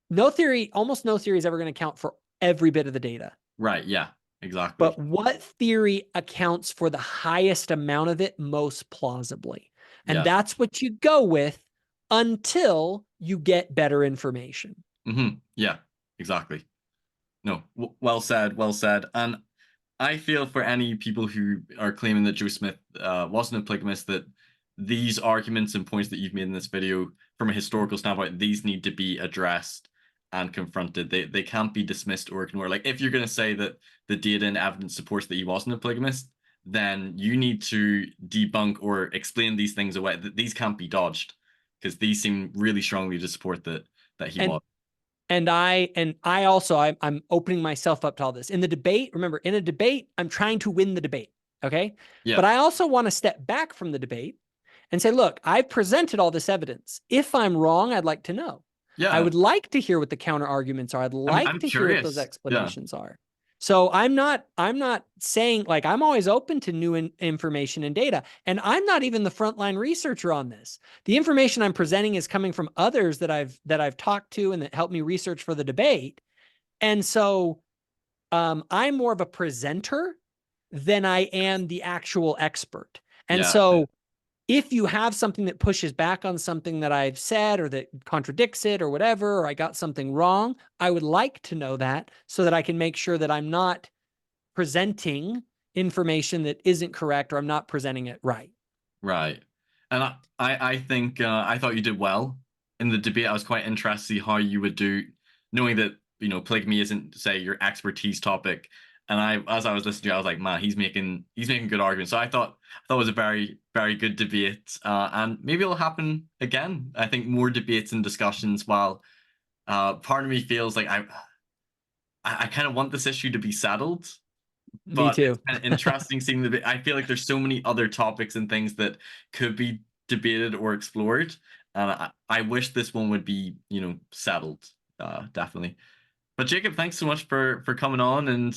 Almost no theory is ever going to account for every bit of the data. Right. Yeah, exactly. But what theory accounts for the highest amount of it most plausibly? And that's what you go with until you get better information. Yeah, exactly. No, well said, well said. And I feel for any people who are claiming that Joe Smith wasn't a polygamist, that these arguments and points that you've made in this video, from a historical standpoint, these need to be addressed and confronted. They can't be dismissed or ignored. Like, if you're going to say that the data and evidence supports that he wasn't a polygamist, then you need to debunk or explain these things away. That these can't be dodged, because these seem really strongly to support that he was. And I'm opening myself up to all this. In the debate, remember, in a debate, I'm trying to win the debate, okay? Yeah. But I also want to step back from the debate and say, look, I've presented all this evidence. If I'm wrong, I'd like to know. Yeah. I would like to hear what the counter arguments are. I'd like to hear what those explanations are. So I'm not saying, like, I'm always open to new information and data, and I'm not even the frontline researcher on this. The information I'm presenting is coming from others that I've talked to and that helped me research for the debate. And so I'm more of a presenter than I am the actual expert. And so if you have something that pushes back on something that I've said or that contradicts it or whatever, or I got something wrong, I would like to know that so that I can make sure that I'm not presenting information that isn't correct, or I'm not presenting it right. Right. And I think I thought you did well in the debate. I was quite interested to see how you would do, knowing that, you know, polygamy isn't, say, your expertise topic. And as I was listening to you, I was like, man, he's making good arguments. So I thought it was a very, very good debate. And maybe it'll happen again. I think more debates and discussions, while part of me feels like I kind of want this issue to be settled. Me too. It's kind of interesting seeing I feel like there's so many other topics and things that could be debated or explored. And I wish this one would be, you know, settled, definitely. But Jacob, thanks so much for coming on and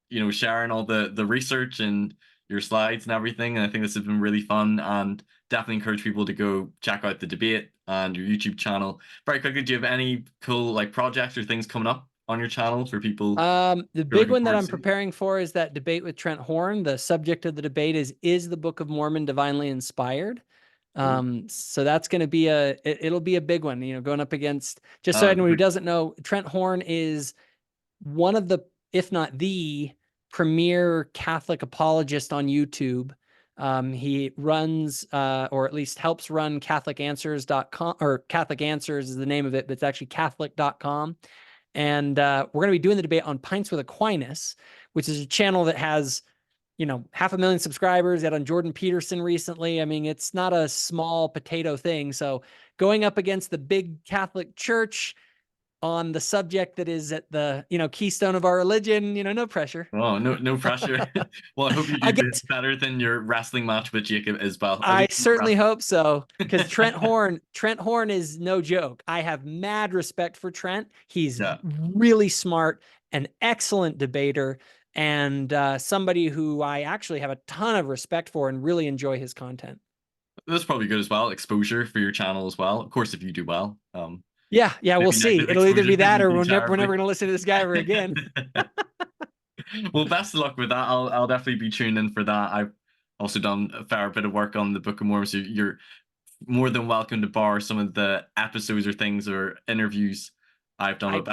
you know, sharing all the research and your slides and everything. And I think this has been really fun, and definitely encourage people to go check out the debate and your YouTube channel. Very quickly, do you have any cool like projects or things coming up on your channel for people? The you're big looking one that forward I'm to? preparing for is that debate with Trent Horn. The subject of the debate is the Book of Mormon divinely inspired? So that's going to be it'll be a big one, you know, going up against, just so anyone who doesn't know, Trent Horn is one of the, if not the premier Catholic apologist on YouTube. He runs, or at least helps run CatholicAnswers.com, or Catholic Answers is the name of it, but it's actually Catholic.com. And we're going to be doing the debate on Pints with Aquinas, which is a channel that has, you know, 500,000 subscribers. That on Jordan Peterson recently. I mean, it's not a small potato thing. So going up against the big Catholic Church on the subject that is at the, you know, keystone of our religion, you know, no pressure. Oh, no pressure. Well, I hope you do better than your wrestling match with Jacob Isbell. I certainly hope so, because Trent Horn is no joke. I have mad respect for Trent. He's really smart, an excellent debater, and somebody who I actually have a ton of respect for and really enjoy his content. That's probably good as well. Exposure for your channel as well. Of course, if you do well. Yeah, we'll see. It'll either be that or we're never going to listen to this guy ever again. Well, best of luck with that. I'll definitely be tuned in for that. I've also done a fair bit of work on the Book of Mormon, so you're more than welcome to borrow some of the episodes or things or interviews I've done.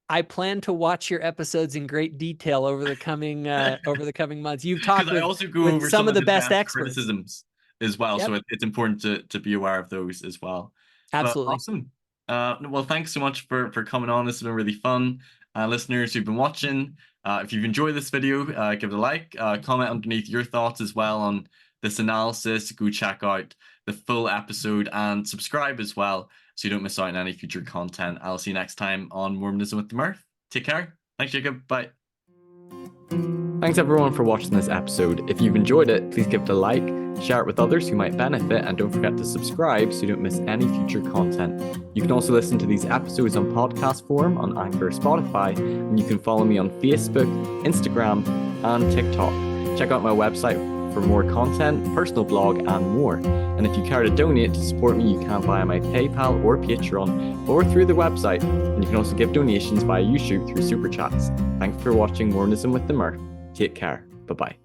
I plan to watch your episodes in great detail over the coming months. You've talked with, I also go over some of the best experts. criticisms as well, so it's important to be aware of those as well. Absolutely. But awesome. Well, thanks so much for coming on. This has been really fun. Listeners who've been watching, if you've enjoyed this video, give it a like, comment underneath your thoughts as well on this analysis. Go check out the full episode and subscribe as well so you don't miss out on any future content. I'll see you next time on Mormonism with the Mirth. Take care. Thanks, Jacob. Bye. Thanks everyone for watching this episode. If you've enjoyed it, please give it a like, share it with others who might benefit, and don't forget to subscribe so you don't miss any future content. You can also listen to these episodes on podcast form on Anchor or Spotify, and you can follow me on Facebook, Instagram, and TikTok. Check out my website for more content, personal blog, and more. And if you care to donate to support me, you can via my PayPal or Patreon, or through the website, and you can also give donations via YouTube through Super Chats. Thanks for watching Mormonism with the Mirth. Take care. Bye-bye.